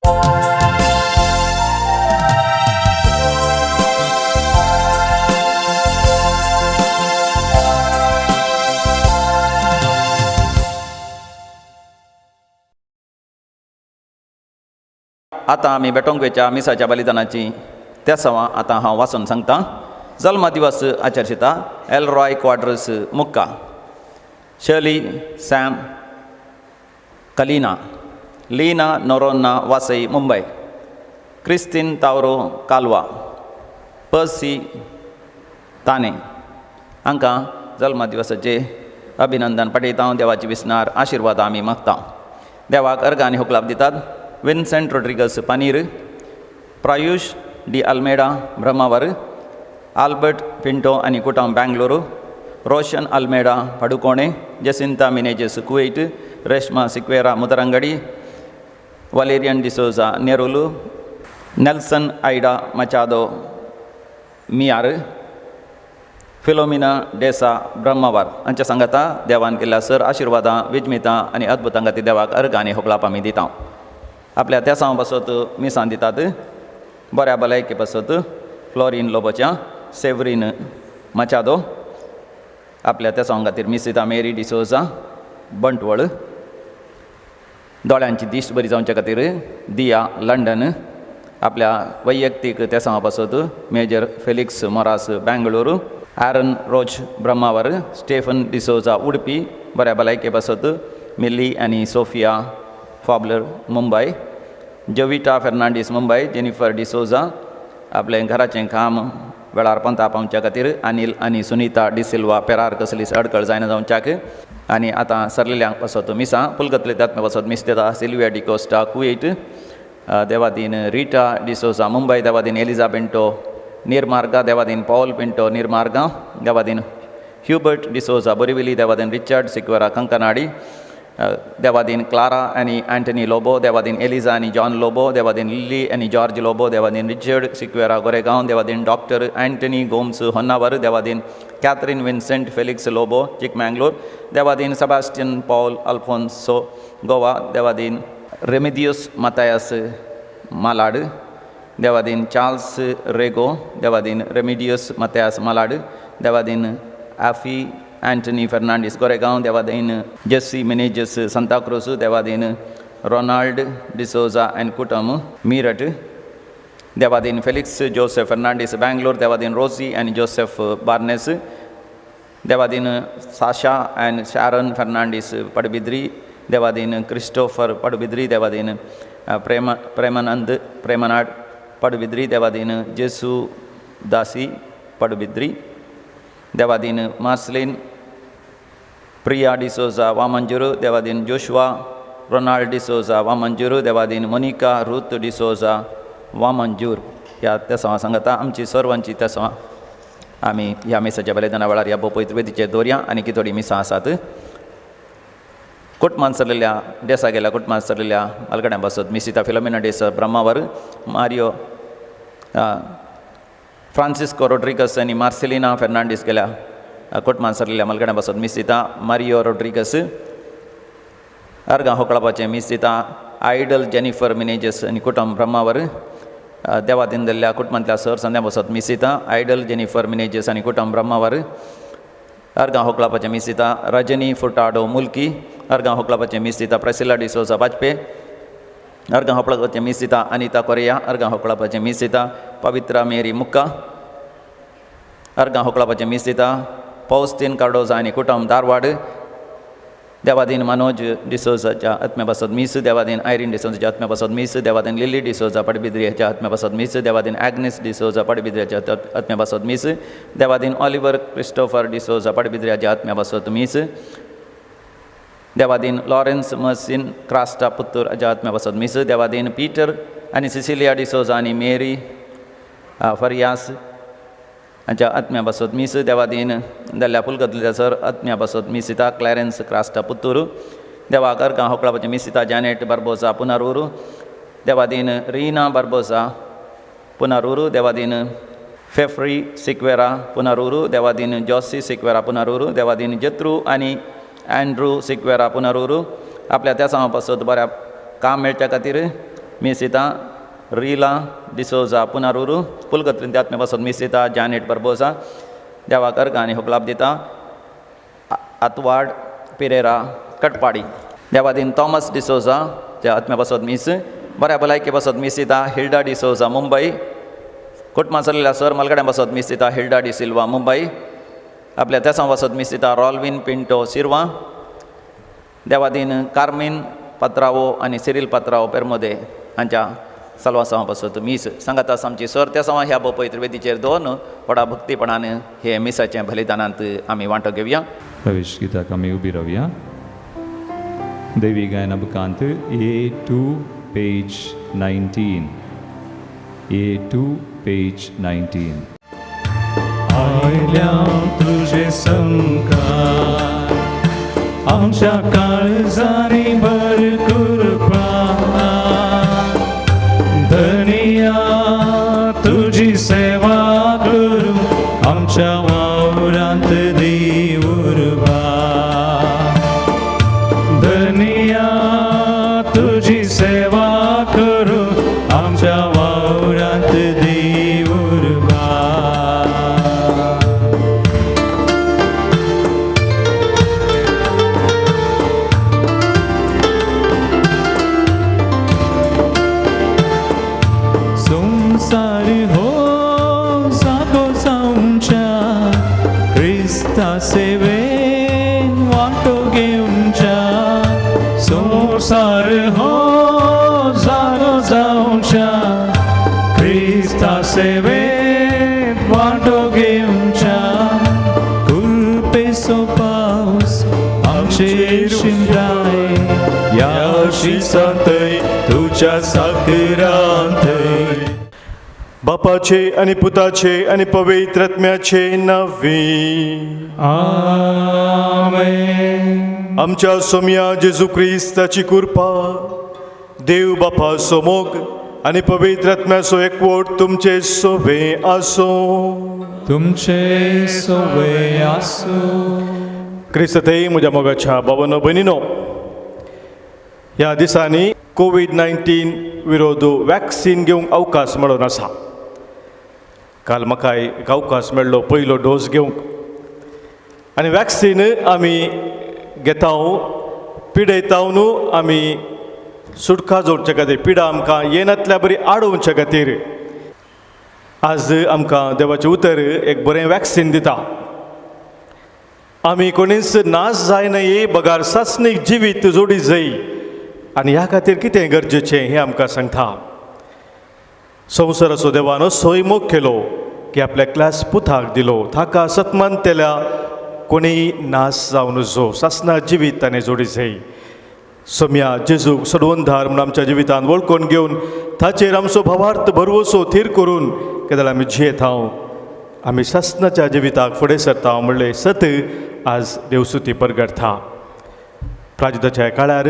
आता आमी बेटोंगवेच्या मिसाच्या बलिदानाची त्या सवा आता हांव वाचून सांगता. जल्म दिवस आचरशिता एलरॉय क्वाड्रस मुक्का, शर्ली सॅम कलिना, लीना नोरोन्ना वासई मुंबई, क्रिस्तीन तावरो कालवा, पर्सी ताने हांकां जल्म दिवसाचे अभिनंदन पाठयता. देवाची विस्नार आशिर्वाद आमी मागता. देवाक अर्घ आनी हुकलाप दितात. Vincent Rodrigues Panir, Prayush D Almeida Brahmavar, Albert Pinto आनी कुटुंब Bengaluru, Roshan Almeida Padukone, Jacinta Menezes Kuwait, Reshma Sequeira Mudarangadi, Valerian D'Souza Nerulu, Nelson Aida Machado Miyar, Philomena Desa Brahmavar हांच्या सांगाता देवान केल्ल्या सर आशिर्वादां विजमितां आनी अद्भुतां खातीर देवाक अर्घ आनी हुकलाप आमी दिता. आपल्या त्या सांग पासत मिसां दितात. बऱ्या भलायके पासत फ्लोरीन लोबोच्या सेवरीन मचादो, आपल्या त्या सांग खातीर मिस दिता. मेरी डिसोजा बंटवळ, दोळ्यांची दिश्ट बरी जावच्या खातीर दिया लंडन, आपल्या वैयक्तीक त्या सांग पासत मेजर फेलिक्स मोरास बेंगळूरू, ॲरन रोज ब्रह्मावर, स्टेफन डिसोजा उडपी, बऱ्या भलायके पासत मिल्ली आनी सोफिया फॉबलर मुंबय, जोविटा फेर्नांडीस मुंबय, जेनिफर डिसोजा आपलें घराचें काम वेळार पंता पावच्या खातीर, अनिल आनी सुनीता डिसिल्वा पेरार कसलीच अडखळ जायना जावच्याक. आनी आतां सरलेल्यांक पासत मिसां पुलगतले त्यात्मे पासत मिस देता. सिल्विया डिकोस्टा कुवेट, देवादीन रिटा डिसोजा मुंबय, देवादीन एलिझा पिंटो निर्मार्गा, देवादीन पॉल पिंटो निर्मार्गा, देवादीन ह्युबर्ट डिसोजा बोरिविली, देवादीन रिचर्ड सिक्वेरा कंकनाडी, देवादीन क्लारा आनी अँटनी लोबो, देवादीन एलिझा आनी जॉन लोबो, देवादीन लिली आनी जॉर्ज लोबो, देवादीन रिचर्ड सिक्वेरा गोरेगांव, देवादीन डॉक्टर अँटनी गोम्स होन्नावर, देवादीन Catherine Vincent Felix Lobo Chikmagalur, देवादीन सेबास्टियन पॉल अल्फोन्सो गोवा, देवादीन रेमिदियोस मातायास मालाड, देवादीन चार्ल्स रेगो, देवादीन रेमिडियोस मातायास मालाड, देवादीन आफी अँटनी फेर्नांडीस गोरेगांव, देवादीन जेसी मिनेजस सांताक्रूज, देवादीन रोनाल्ड डिसोजा अँड कुटुंब मीरट, देवादीन फेलिक्स जोसेफ फेर्नांडीस बेंगलोर, देवादीन रोसी अँड जोसेफ बार्नेस, देवादीन Sasha and Sharon Fernandes Padubidri, देवादीन क्रिस्टोफर पडबिद्री, देवादीन प्रेमानंद पडबिद्री, देवादीन जेसू दासी पडबिद्री, देवादीन मार्सलिन प्रिया डिसोजा वामंजुरू, देवादीन जोशुआ रोनाल्ड डिसोजा वामंजुरू, देवादीन मोनिका रूथ डिसोजा वामंजूर. ह्या तेसां सांगता आमची सर्वांची तेसां आमी ह्या मिसाच्या बलिदाना वेळार ह्या पवित्र वेदीचेर दवरया. आनी कितोडी मिसां आसात. कुटुंबान सरलेल्या डेसा गेल्या कुटुंबान सरलेल्या अलगड्या बसत मिसिता फिलोमिना डेस ब्रह्मावर, मारियो फ्रांसिस्को रोड्रिगस आनी मार्सेलिना फेर्नांडीस गेल्या कुटुंबान सरलेल्या मलगड्या बसत मिस दिता. मारियो रोड्रिगस अर्गां होकळपाचें मिस दिता. आयडल जेनिफर मिनेजस आनी कुटुंब ब्रह्मावर, देवादीन जाल्ल्या कुटुंबांतल्या सर संद्या बसत मिस दिता. आयडल जेनिफर मिनेजस आनी कुटुंब ब्रह्मावर अर्गां होकळपाचें मिस दिता. रजनी फुटाडो मुल्की अर्गां होकळपाचें मिस दिता. प्रेसिला डिसोजा वाजपे अर्गां होकळपाचें मिस दिता. अनिता कोरिया अर्गां होकळपाचें मिस दिता. पवित्रा मेरी मुक्का अर्गां होकळपाचें मिस दिता. पौस्तीन कार्डोजा आनी कुटुंब धारवाड, देवादीन मनोज डिसोजाच्या आत्म्या बसत मिस, देवादीन आयरीन डिसोजाच्या आत्म्या बसत मिस, देवादीन लिली डिसोजा पडबिद्रियाच्या आत्म्या बसत मिस, देवादीन ॲग्नेस डिसोजा पडबिद्रियाच्या आत्म्या बसत मिस, देवादीन ऑलिव्हर क्रिस्टोफर डिसोजा पडबिद्रियाच्या आत्म्या बसत मिस, देवादीन लॉरेन्स मर्सिन क्रास्टा पुत्तूर हाच्या आत्म्या बसत मिस, देवादीन पीटर आनी सिसिलिया डिसोजा आनी मेरी फरियास हांच्या आत्म्या बसत मिस, देवादीन जाल्ल्या पुलगतल्या सर आत्म्या बसत मिस दिता. क्लॅरेन्स क्रास्टा पुत्तूर, देवाक अर्गां होकळपाचें मिस दिता. Janet Barbosa पुनारूरू, Devadin Rina Barbosa पुनारूरू, Devadin फेफ्री Sequeira पुनारूरू, Devadin जॉसी Sequeira पुनारूरू, Devadin जत्रू आनी अँड्रू सिक्वेरा पुनारूरू. आपल्या त्या सांग पासत बऱ्या काम मेळच्या खातीर Misita, Rila D'Souza Punaruru, Pulgatrindatme Basod Misita, Janet Barbosa, Devakar Gani Hoplabdita, Atward Pereira Katpadi. Devadin Thomas D'Souza, Jatme Basod Miss, Barabalai Basod Misita, Hilda D'Souza, Mumbai, Kutmasalila Sir Malgadam Basod Misita, Hilda Di Silva, Mumbai, आपल्या त्या संवासात मिस्तिता रॉल्विन Pinto सिर्वा, Devadin carmine पत्रावो आणि Cyril पत्रावो पेरमोदे हांच्या सलवासांपासून मीस सांगाता आमची sir त्या सवा ह्या पवित्र वेदीचेर दोन व्हडा भक्तीपणान हे मिसाचें बलिदानांत आमी वांटो घेवया. प्रवेश गीताक आमी उबी रावया. देवी गायना बुकांत A2 पेज 19. A2 page 19. आयल्या तुझे संकार आमच्या काळजानी भर कृपा धनिया तुझी सेवा करू आमच्या वावरांत देऊरबा धनिया तुझी सेवा करू आमच्या वावरांत देऊरबा. सेवेन वांटो घेवच्या संसार हो जागो जावच्या क्रिस्ता सेवेन वांटो घेवच्या कृपेचो पावस आमचेर शिंपडाय या शिसांतय तुझ्या साखरांतय बापाचे आणि पुताचे आणि पवित्रात्म्याचे नावे आमेन. आमच्या सोम्या जेजू ख्रिस्ताची कृपा देव बापाचो मोग आणि पवित्रात्म्याचो एकवट तुमचे सोबे आसो. तुमचे सोबे आसो. क्रिस्तते म्हज्या मोगाच्या भावांनो भयणींनो, ह्या दिसांनी कोविड-19 विरोध वॅक्सीन घेवंक अवकाश मेळून आसा. काल म्हाका एक अवकाश मेळ्ळो पयलो डोस घेवंक आनी वॅक्सीन आमी घेता पिडयता न्हू आमी सुटका जोडचे खातीर पिडा आमकां येनातल्या बरी आडोवचे खातीर आज आमकां देवाचें उतर एक बरें वॅक्सीन दिता. आमी कोणीच नाश जायनये बगार सासणीक जिवीत जोडी जाय आनी ह्या खातीर कितें गरजेचें हें आमकां सांगता. संवसाराचो देवान असोय मोग केलो की आपल्या क्लास पुताक दिलो ताका सतमान तेल्या कोणीय नाश जावन नजो सासना जिवीत ताणें जोडी जाय. सोम्या जेजूक सडवंदार म्हूण आमच्या जिवितांत वळखून घेवन ताचेर आमचो भावार्थ भरवोसो थीर करून केदार आमी जियेता आमी सासनाच्या जिविताक फुडें सरता म्हणलें सत आज देवसुती परगडता. प्राजिताच्या काळार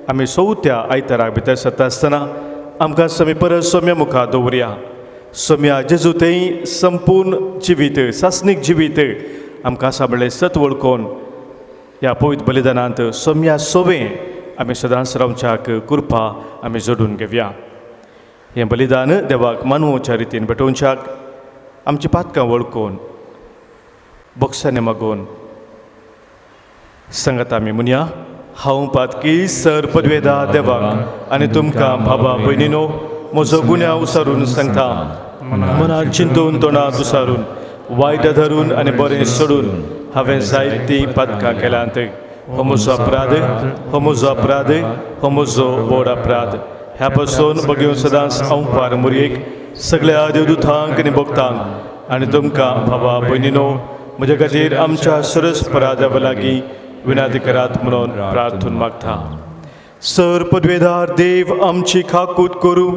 आमी चवथ्या आयताराक भितर सरता आसतना आमकां समी परस सोम्या मुखार दवरया. सोम्या जेजू तें संपूर्ण जिवीत सासनीक जिवीत आमकां सांबळे सत वळखून ह्या पवित्र बलिदानांत सोम्या सोबें आमी सदांच रावच्याक कृपा आमी जोडून घेवया. हें बलिदान देवाक मानवच्या रितीन भेटोवच्याक आमची पातकां वळखून बोक्सांनी मागून सांगात आमी म्हणया. हांव पातकी सर पदवेदार देवाक आनी तुमकां बाबा भयणीनो म्हजो गुन्या उसारून सांगता. मनांत चिंतून तोंडांत उसारून वायट धरून आनी बरें सोडून हांवें जायतीं पातकां केल्यांत. हो म्हजो अपराध, हो म्हजो अपराध, हो म्हजो व्हड अपराध. ह्या पासून बगेवन सदांच हांव पार मुरयेक सगळ्या देवदूतांक आनी भक्तांक आनी तुमकां बाबा भयणीनो म्हजे खातीर आमच्या सरस अपराधा लागीं विनादी करात म्हणून प्रार्थून मागता. सर पदवेदार देव आमची खाकूत करूं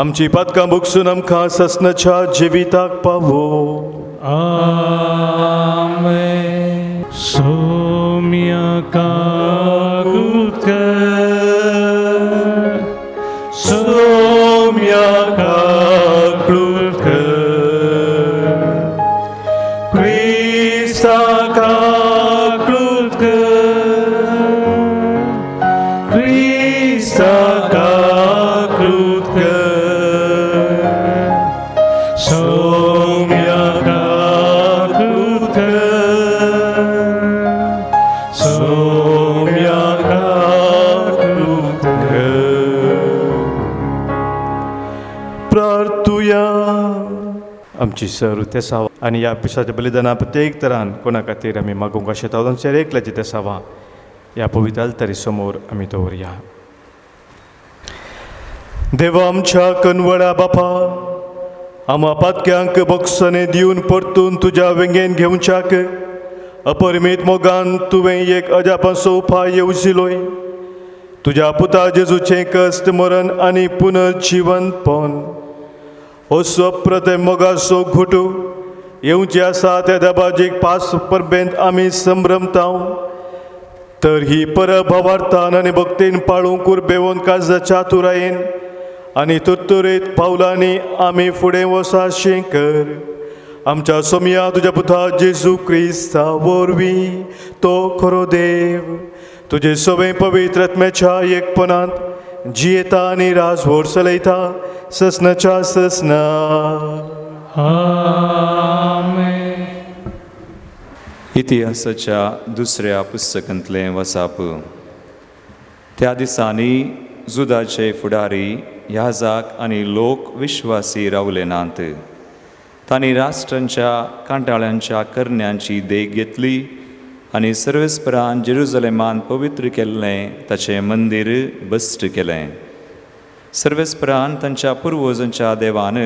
आमची पातकां भोगसून आमकां ससनाच्या जिविताक पावो. आमेन. सोम्या काकूत कर, सोम्या काकूत कर, क्रिस्ता काकूत कर, क्रिस्ता काकूत आमची सर तेसावा आनी ह्या पिसाच्या बलिदाना प्रत्येक तरान कोणा खातीर आमी मागूंक शकता तांचेर एकल्याची तेसावा ह्या पवित्र अल्तारी समोर आमी दवरया. देवा आमच्या कनवळा बापा, आम्हा पातक्यांक बक्षणे दिवन परतून तुज्या वेंगेन घेवच्याक अपरिमीत मोगान तुवें एक अजापाचो उपाय येवजिलोय. तुज्या पुता जेजूचें कश्ट मरण आनी पुनर्जीवनपण असो प्रथम मोगाचो घुटू येवचे आसा त्या देवाचेक पास परबेंत आमी संभ्रमता. तर ही परभावार्थान आनी भक्तीन पाळूंक उर्बेवून काळजाच्या तुरायेन आनी तुरतुरीत पावलांनी आमी फुडें वचाशें कर. आमच्या सोमया तुज्या पुता जेजू क्रिस्ता वरवीं तो खरो देव तुजे सगळे पवित्र आत्म्याच्या एकपणांत जियेता आनी राजवट चलयता ससनाच्या ससना. आमेन. इतिहासाच्या दुसऱ्या पुस्तकांतलें वचाप. त्या दिसांनी जुदाचे फुडारी याजाक आनी लोक विश्वासी रावले नात. तांणी राष्ट्रांच्या कांटाळ्यांच्या करण्यांची देख घेतली आनी सर्वेस्परान जेरुजलेमान पवित्र केल्लें ताचें मंदीर बस्ट केलें. सर्वेस्परान तांच्या पुर्वजांच्या देवान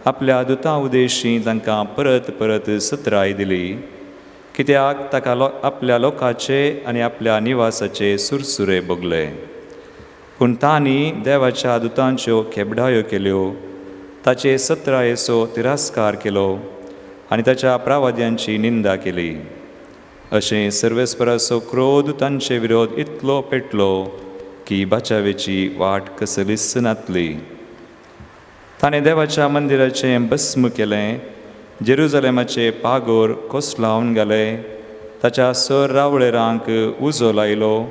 आपल्या दुतां उदेशी तांकां परत परत सत्राय दिली, कित्याक ताका आपल्या लोकाचे आनी आपल्या निवासाचे सुरसुरे भोगले. पूण तांणी देवाच्या दुतांच्यो खेबडायो केल्यो, ताचे सत्रायेचो तिरस्कार केलो आनी ताच्या प्रावाद्यांची निंदा केली. अशें सर्वेस्पराचो क्रोध तांचे विरोध इतलो पेटलो की बाचावेची वाट कसलीच नातली. ताणें देवाच्या मंदिराचें भस्म केलें, जेरुजलेमाचे पागोर कोसलावन घाले, ताच्या सर रावळेरांक उजो लायलो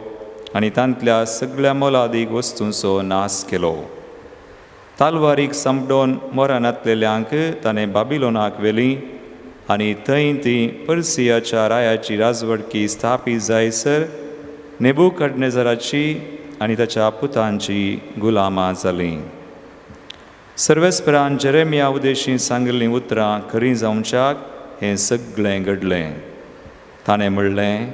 आनी तांतल्या सगळ्या मोलादीक वस्तूंचो नाश केलो. तालवारीक सांपडोवन मोरानांतलेल्यांक ताणें बाबिलोनाक व्हेलीं आनी थंय ती पर्सियाच्या रायाची राजवडकी स्थापीत जायसर नेबुकदनेझराची आनी ताच्या पुतांची गुलामां जालीं. सर्वेस्परान जेरेमिया उदेशीं सांगिल्लीं उतरां खरीं जावच्याक हें सगळें घडलें. ताणें म्हणलें,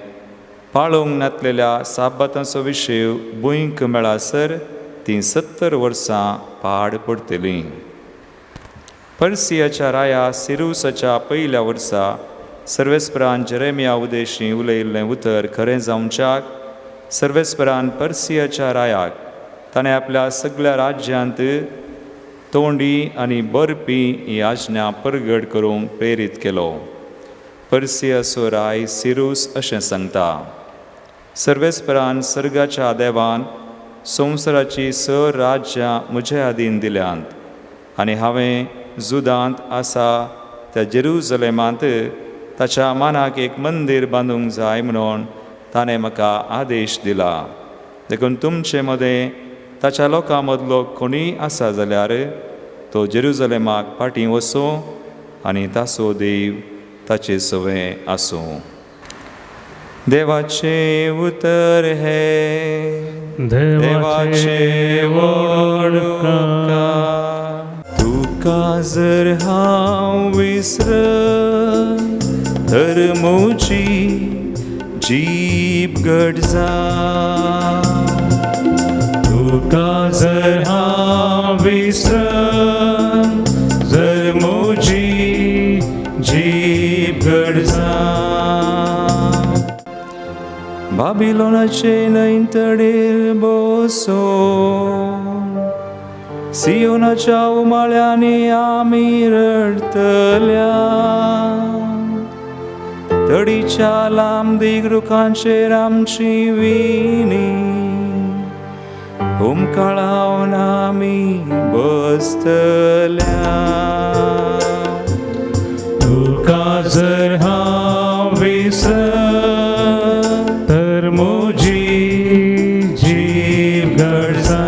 पाळोवंक नातलेल्या साबातांचो विशय बुंयक मेळासर ती 70 वर्सां पाड पडटलीं. पर्सियाच्या राया सिरुसाच्या पयल्या वर्सा सर्वेस्परान जेरेमिया उदेशीं उलयिल्लें उतर खरें जावच्याक सर्वेस्परान पर्सियाच्या रायाक ताणें आपल्या सगळ्या राज्यांत तोंडी आनी बरपी ही आज्ञा परगट करूंक प्रेरीत केलो. पर्सियाचो राय सिरूस अशें सांगता, सर्वेस्परान सर्गाच्या देवान संवसाराची 6 राज्यां म्हजे अधीन दिल्यांत आनी हांवें जुदांत आसा त्या जेरुजलेमांत ताच्या मानाक एक मंदीर बांदूंक जाय म्हणून ताणें म्हाका आदेश दिला. देखून तुमचे मदें ताच्या लोकां मदलो कोणीय आसा जाल्यार तो जेरुजलेमाक फाटीं वचूं आनी ताचो देव ताचे सवे आसूं. देवाचे उतर हे देवाचे वडका. तुका जर हांव विसर तर म्हजी जीब घट जा. तुका जर हांव विसर जर म्हजी जीब घट जा. बाबिलोनाचे नैतडीर बसो सियोनाच्या उमाळ्यांनी आमी रडतल्या. तडीच्या लांब दिगरुखांचेर आमची विणी हुमकळावन आमी बसतल्या. तुका जर हांव विसर तर म्हजी जीब घट जा.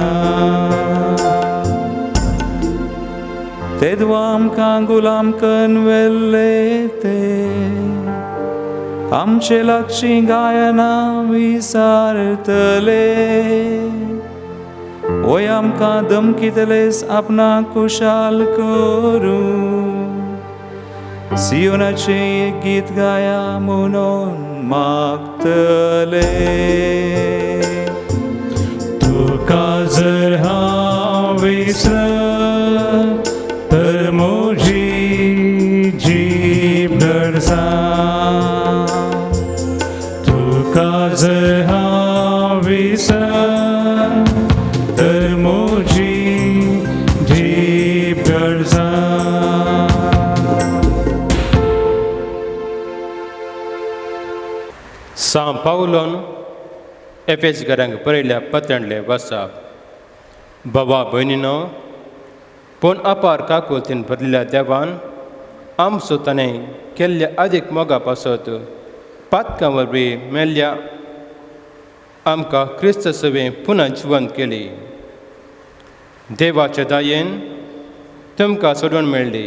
तेदवा आमकां गुलाम करून व्हेल्ले ते आमचे लागचीं गायनां विसारतले. वय आमकां धमकितलेस आपणाक खुशाल करूं सियोनाचे एक गीत गाया म्हणून मागतले. तुका जर हांव विसर तर म्हजी जीब धडसा. तुका जर हांव विसर तर म्हजी जीब धडसा. São Paulo एफेसकारांक बरयल्या पत्रांतले वचप. बाबा भयणीनो, पूण अपार काकुलतीन भरलेल्या देवान आमचो ताणें केल्ल्या अदीक मोगा पासत पातकां वरवीं मेल्ल्या आमकां क्रिस्त सेवेन पुना जिवंत केली. देवाच्या दयेन तुमकां सोडवण मेळ्ळी.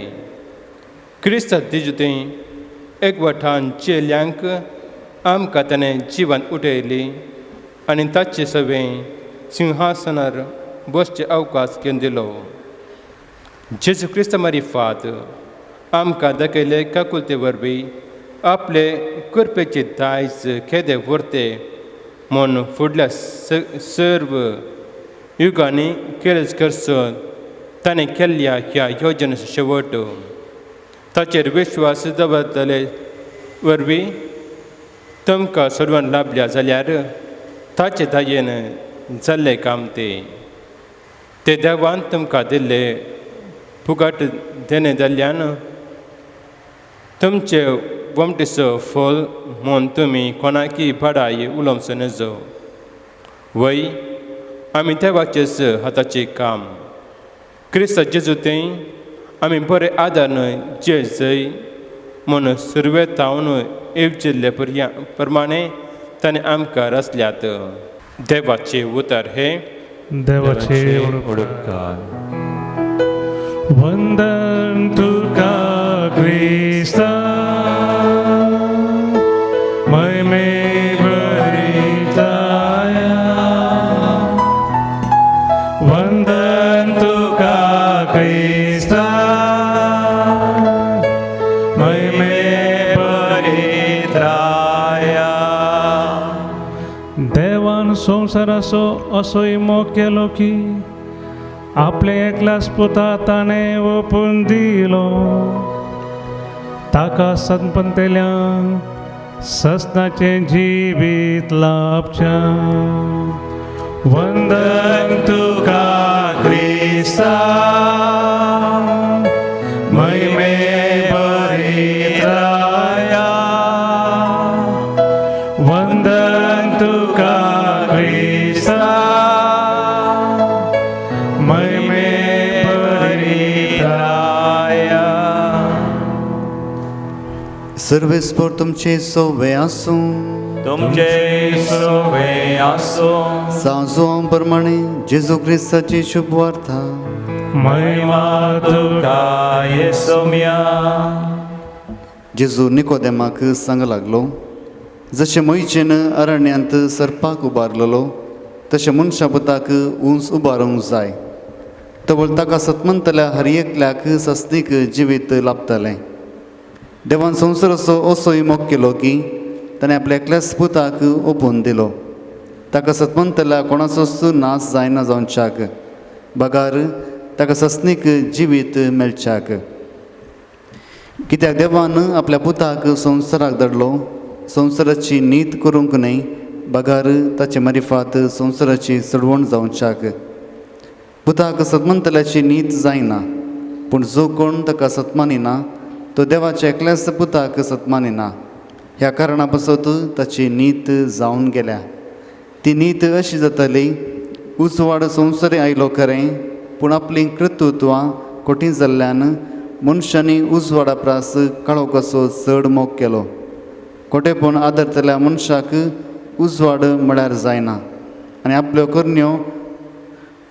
क्रिस्त दिजुती एकवटान चेल्यांक आमकां ताणें जिवंत उठयली आनी ताचे सेवेन सिंहासनार बसचे अवकाश घेवन दिलो. जेजू क्रिस्त मार्फत आमकां दाखयले काकुलते वरवीं आपले कृपेचे दायज केदे व्हरते म्हूण फुडल्या सर्व युगांनी केलेच करचो ताणें केल्ल्या ह्या योजनेचो शेवट. ताचेर विश्वास दवरतले वरवीं तुमकां सोडवण लाभल्या जाल्यार ताचे दयेन जाल्लें काम ते देवान तुमकां दिल्ले फुकट देणे जाल्ल्यान तुमचे वमटीचो फळ म्हूण तुमी कोणाकी भाडाय उलोवचो नजो. वय आमी देवाचेच हाताचें काम. क्रिस्त जेजूतय आमी बरे आदार जे जय म्हूण सुरवेतावन येवजिल्ले प्रमाणे ताणें आमकां रचल्यात. देवाचे उतर हे देवाचे उडकार. वंदन तुका क्रिस्ता, महिमे भरिताया. वंदन तुका क्रिस्ता, महिमे भरिताया. देवान संवसाराचो असोय मोग केलो की आपले एकल्याच पुता ताणें ओपून दिलो. ताका सत्पंतेल्यांक ससनाचें जिवीत लाभच्या. वंदन तुका क्रिस्ता, महिमे भरिताया. वंदन तुका क्रिस्ता, महिमे भरिताया. सर्वेस्पर तुमचे सोवे आसूं. तुमचे सोवे आसूं. सांजो प्रमाणे जेजू क्रिस्ताची शुभ वार्ता. महिमा तुका येसोम्या. जेजू निकोदेमाक सांग लागलो, जशें मयचेन अरण्यांत सर्पाक उबारलेलो तशें मनशा पुताक उंच उबारूंक जाय. तवळ ताका सतमंतल्या हर एकल्याक सस्तीक जिवीत लाभतलें. देवान संवसाराचो असोय मोग केलो की ताणें आपल्या एकल्याच पुताक ओपून दिलो. ताका सतमंतल्या कोणाचोच नाश जायना जावच्याक, बगार ताका सस्तीक जिवीत मेळच्याक. कित्याक देवान आपल्या पुताक संवसाराक धाडलो संवसाराची नीत करूंक न्हय, बगार ताचे मार्फत संवसाराची सोडवण जावच्याक. पुताक सतमंतल्याची नीत जायना, पूण जो कोण ताका सतमानिना तो देवाच्या एकल्याच पुताक सतमानिना. ह्या कारणा पासत ताची नीत जावन गेल्या. ती नीत अशी जाताली, उजवाड संवसारी आयलो खरें, पूण आपलीं कर्तृत्वां खोटी जाल्ल्यान मनशांनी उजवाडा प्रास काळो कसो चड मोग केलो. खोटेपण आदरतल्या मनशाक उजवाड म्हळ्यार जायना आनी आपल्यो करण्यो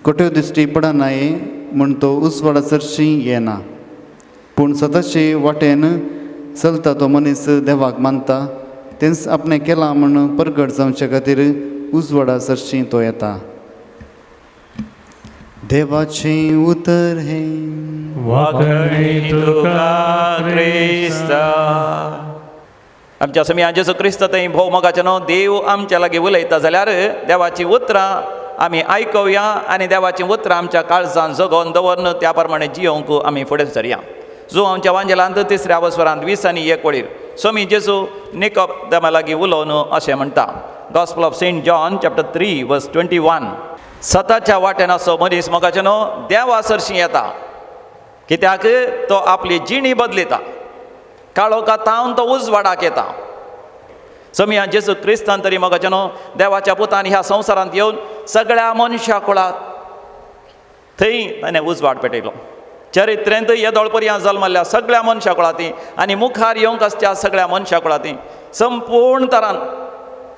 खोट्यो दिश्टी पडनाये म्हूण तो उजवाडा चडशी येना. पूण स्वताचे वाटेन चलता तो मनीस देवाक मानता, तेंच आपणें केलां म्हूण परगट जावचे खातीर उजवाडा चडशी तो येता. देवाचें उतर हे वागणी तुका क्रिस्ता आमच्या समी जेजू क्रिस्त थंय भोव मोगाचें न्हू देव आमच्या लागीं उलयता जाल्यार देवाची उतरां आमी आयकुया आनी देवाची उतरां आमच्या काळजांत जगोवन दवरन त्या प्रमाणे जियोंक आमी फुडें सरया. जो आमच्या वांजेलांत 3ऱ्या वस्वरांत 20 आनी 1 वळीर स्वामी जेजू निकोदेमा लागीं उलोवन अशें म्हणटा. Gospel of Saint John chapter 3 verse 21. सताच्या वाटेन असो मनीस मोगाचें न्हू देवा सरशी येता कित्याक तो आपली जिणी बदलिता. काळोखांतावन तो उजवाडाक येता. समिया जेजू क्रिस्तान तरी मोगाचें न्हू देवाच्या पुतान ह्या संवसारांत येवन सगळ्या मनशा कुळाक थंय ताणें उजवाड पेटयलो. चरित्रेंत येदोळपर्यंत जल्मल्ल्या सगळ्या मनशा कुळांती आनी मुखार येवंक आसच्या सगळ्या मनशा कुळांती संपूर्ण तरान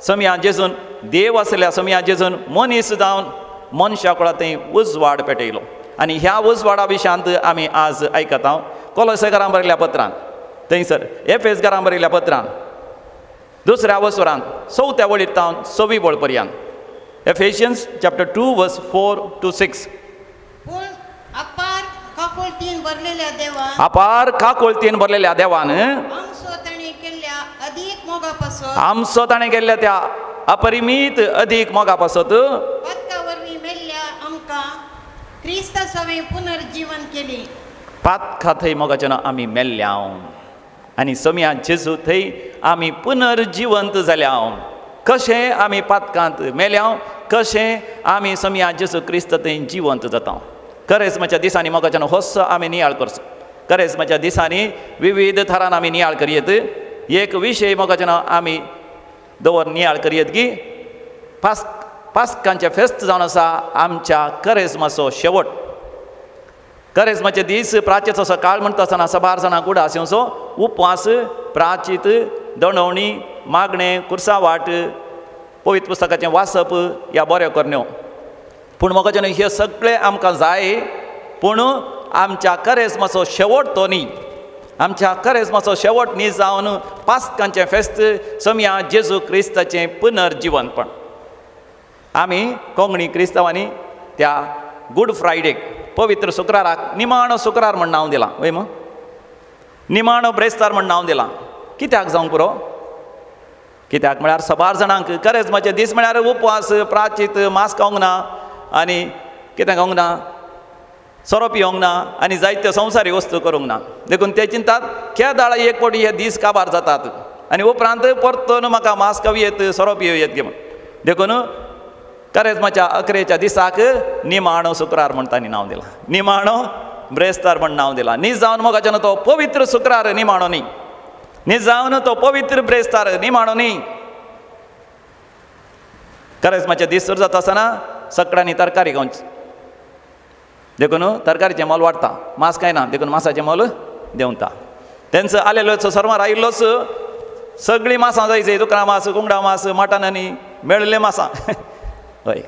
समिया जेजून देव आसल्या समिया जेजून मनीस जावन मनशा कुळांत थंय उजवाड पेटयलो. आनी ह्या उजवाडा विशयांत आमी आज आयकता. कोलोसेकारांक बरयल्ल्या पत्रांत थंयसर एफेसकारांक बरयल्ल्या पत्रांत 2ऱ्या वस्वरांत 4थ्या वळीर तावन 6वी वळ पर्यंत एफेशियन्स चॅप्टर 2 वर्स 4 to 6. पूण अपार काकुळतीन भरलेल्या देवान अपार काकुळतीन भरलेल्या देवान आमचो ताणें केल्ल्या अदीक मोगा पासत आमचो ताणें केल्ल्या त्या अपरिमीत अदीक मोगा पासत पदका वरवीं मेल्ल्या आमकां क्रिस्ता सवें पुनर्जीवन केली. पातखा थंय मोगाचें नांव आमी मेल्ल्या आनी समिया जेजू थंय आमी पुनर्जिवंत जाल्या. कशें आमी पातकांत मेल्या कशें आमी समिया जेजू क्रिस्त थंय जिवंत जाता. करेस्माच्या दिसांनी मोगाचें नांव होस्स आमी नियाळ करचो. करेस्माच्या दिसांनी विविध थरान आमी नियाळ करयेत. एक विशय मोगाचें नांव आमी दवर नियाळ करयेत की पास्कांचें फेस्त जावन आसा आमच्या करेस्माचो शेवट. करेस्माचे दीस प्राचेचो सकाळ म्हणटा आसतना 12 जाणांक उडासो उपवास प्राचीत दणवणी मागणें कुर्सावाट पवित्र पुस्तकाचें वाचप ह्या बऱ्यो करण्यो. पूण मोगाचें न्हू हे सगळें आमकां जाय. पूण आमच्या करेस्माचो शेवट तो न्ही. आमच्या करेस्माचो शेवट न्ही जावन पास्कांचें फेस्त समिया जेजू क्रिस्ताचें पुनर्जिवनपण. आमी कोंकणी क्रिस्तांवांनी त्या गूड फ्रायडेक पवित्र शुक्राराक निमाणो शुक्रार म्हण नांव दिलां. वय मग निमाणो ब्रेस्तार म्हण नांव दिलां. कित्याक जावंक पुरो? कित्याक म्हळ्यार 12 जाणांक करेस्माचे दीस म्हळ्यार उपवास प्राचीत मास खावंक ना आनी कितें खावंक ना सोरो पिवंक ना आनी जायत्यो संवसारी वस्तू करूंक ना. देखून ते चिंतात केदाळ एक फावटी हे दीस काबार जातात आनी उपरांत परतून म्हाका मास खावयेत सोरो पिवयेत घे म्हण. देखून करेस्माच्या 11च्या दिसाक निमाणो शुक्रार म्हण तांणी नांव दिलां. निमाणो ब्रेस्तार म्हण नांव दिलां. न्ही जावन मोगाचें तो पवित्र शुक्रार निमाणो न्ही. न्ही जावन तो पवित्र ब्रेस्तार निमाणो न्ही. करेस्माचे दीस सुरू जाता आसतना सकाळीं तरकारी खावची. देखून तरकारीचें मोल वाडटा. मास काय ना देखून मासाचें मोल देंवता. तेंचो आलेलोचो सरमार आयिल्लोच सगळीं मासां जायची. दुकरां मास कोंगडा मास मटन आनी मेळिल्लें मासां हय.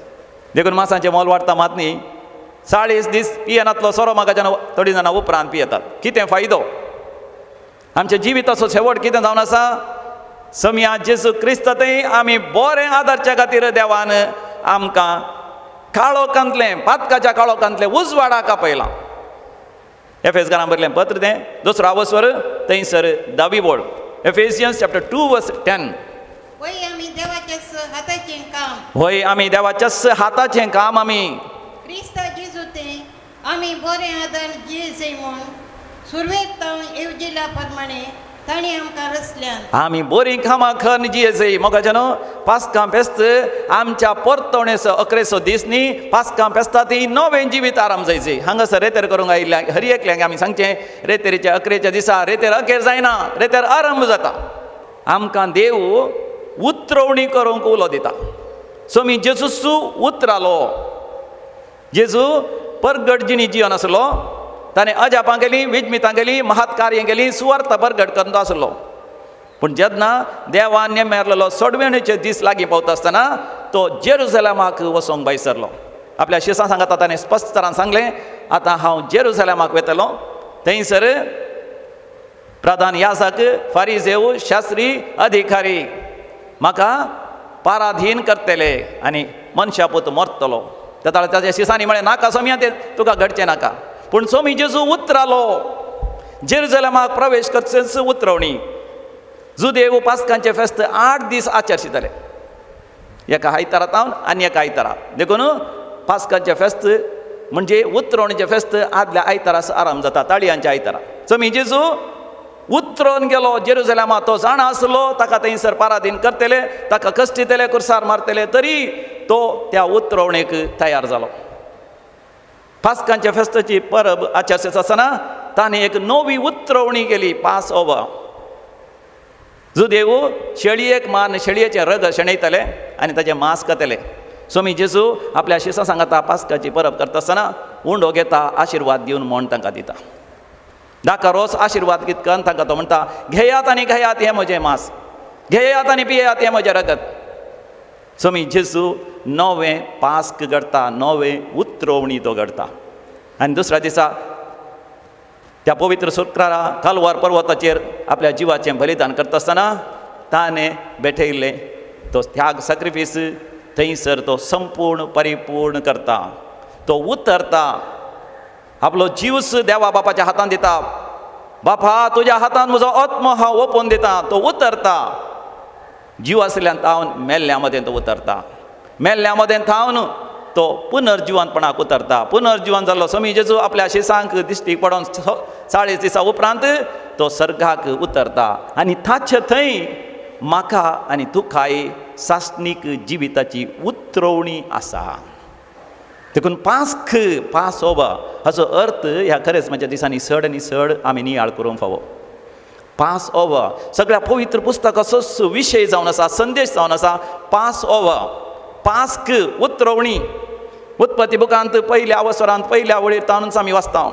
देखून मासांचें मोल वाडटा मात न्ही 40 दीस पियेनातलो सोरो म्हाका थोडीं जाणां उपरांत पियेतात. कितें फायदो? आमच्या जिविताचो शेवट कितें जावन आसा? समिया जेजू क्रिस्त थंय आमी बरें आदारच्या खातीर देवान आमकां काळोखांतलें पातकाच्या काळोखांतलें उजवाडाक आपयलां. एफेसकारांक बरयलें पत्र तें 2रा वस्वर थंयसर 10वी वळ एफेसियन्स चॅप्टर 2 वर्स 10. वय आमी देवाचें हाताचें काम होय आमी देवाच्याच हाताचें काम आमी क्रिस्ता जेजू तें आमी बरें आदार जियेचें म्हूण सुरवेक तावन येवजिल्ल्या प्रमाणे ताणें आमकां रचल्यान आमी बरीं कामां खन जियेचें. मोगाचें न्हू पास्कां फेस्त आमच्या परतवणेचो 11सो दीस न्ही. पास्कां फेस्ता ती नवें जिवीत आराम जायचें. हांगासर रेतेर करूंक आयिल्ल्या हर एकल्यांक आमी सांगचें रेतेरीच्या 11च्या दिसा रेतेर अखेर जायना रेतेर आरंभ जाता. आमकां देव उतरवणी करूंक उलो दिता. सोमी जेजूसू उतरालो. जेजू परगट जिणी जिवन आसलो. ताणें अजापां गेली विजमितां गेली महात कार्यां गेली सुवार्थ परगट करता आसलो. पूण जेन्ना देवान नेमेरलेलो सोडवणेचे दीस लागीं पावता आसतना तो जेरुसलेमाक वचोंक भायर सरलो. आपल्या शिसां सांगता ताणें स्पश्ट तरान सांगलें आतां हांव जेरुसलेमाक वेतलो. थंयसर प्रधान याजक फारिजेव शास्त्री अधिकारी म्हाका पाराधीन करतले आनी मनशापूत मरतलो. त्या ताच्या शिसांनी म्हळें नाका सोम्या ते तुका घडचें नाका. पूण सोमी जेजू उतरालो. जेरुसलेमाक प्रवेश करचेच उतरवणी. जुदेव पास्कांचे फेस्त 8 दीस आचरशिताले, एका आयतारांत आनी एका आयतारा. देखून पास्कांचे फेस्त म्हणजे उतरवणीचे फेस्त आदल्या आयतारास आराम जाता, ताळयांच्या आयतारा. सोमी जेजू उतरोवन गेलो जेरुसलेमा. तो जाणा आसलो ताका थंयसर पाराधीन करतले, ताका कश्टितले, कुर्सार मारतले, तरी तो त्या उतरवणेक तयार जालो. पास्कांच्या फेस्ताची परब आचरशीत आसतना ताणें एक नवी उतरवणी केली, पास ओवर. जुदेव शेळयेक मान शेळयेचें रग शेणयतले आनी ताचें मांस खातले. सोमी जेजू आपल्या शिसां सांगता पास्काची परब करता आसतना उंडो घेता, आशिर्वाद दिवन मोण तांकां दिता. दाका रोस आशिर्वाद कितकन तांकां तो म्हणटा, घेयात आनी घेयात हें म्हजें मांस, घेयात आनी पियेयात हें म्हजें रगत. सोमी जेजू नवें पास्क घडता, नवें उतरवणी तो घडता. आनी दुसऱ्या दिसा त्या पवित्र शुक्रारा कालवार पर्वताचेर आपल्या जिवाचें बलिदान करता आसतना ताणें बेठयल्लें तो त्याग सॅक्रिफीस थंयसर तो संपूर्ण परिपूर्ण करता. तो उतरता, आपलो जीवस देवा बापाच्या हातान दिता. बापा तुज्या हातान म्हजो आत्मो हांव ओपोवन दिता. तो उतरता. जीव आसल्यान थावन मेल्ल्या मदें तो उतरता. मेल्ल्या मदें थावन तो पुनर्जिवंतपणाक उतरता. पुनर्जिवन जाल्लो सोमी जेजू आपल्या शिसांक दिश्टी पडोवन 40 दिसां उपरांत तो सर्गाक उतरता. आनी ताचे थंय म्हाका आनी तुकाय सासणीक जिविताची उतरवणी आसा. देखून पास ओवर हाचो अर्थ ह्या खरेस्माच्या दिसांनी चड आनी चड आमी नियाळ करूंक फावो. पास ओवर सगळ्या पवित्र पुस्तकाचोच विशय जावन आसा, संदेश जावन आसा. पास ओवर, पास्क, उतरवणी. उत्पत्ती बुकांत पयल्या अवसरांत पयल्या वळेर तावनूच आमी वाचता.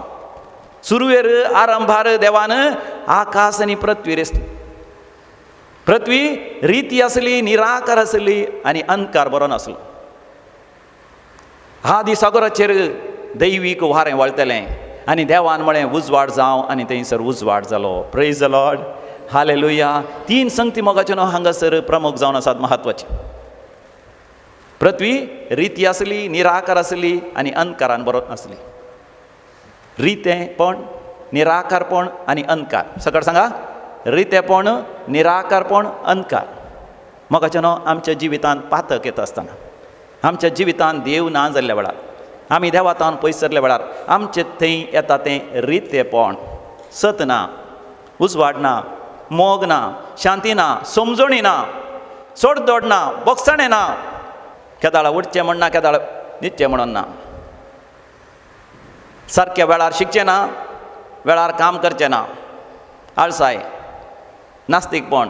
सुरवेर आरंभार देवान आकाश आनी पृथ्वी रेसली. पृथ्वी रिती आसली, निराकार आसली आनी अंधकार बरो नासलो. आदी सागराचेर दैवीक वारें वळटलें आनी देवान म्हळें उजवाड जावं आनी थंयसर उजवाड जालो. Praise the Lord, hallelujah. 3 संगती मोगाचे न्हू हांगासर प्रमुख जावन आसात, महत्वाचे. पृथ्वी रिती आसली, निराकार आसली आनी अंधकारान बरो नासली. रितेपण, निराकारपण आनी अंधकार. सकट सांगा, रितेपण, निराकारपण, अंधकार. मोगाचे न्हू आमच्या जिवितांत पातक येता आसतना, आमच्या जिवितांत देव ना जाल्ल्या वेळार, आमी देवातावन पयस सरल्या वेळार आमचे थंय येता तें रितेपण. सत ना, उजवाड ना, मोग ना, शांती ना, समजणी ना, सोडदोड ना, बोगसणें ना. केदाळ उठचें म्हणना, केदाळ न्हिदचें म्हणून ना. सारक्या वेळार शिकचें ना, वेळार काम करचें ना. आळसाय, नास्तिकपण,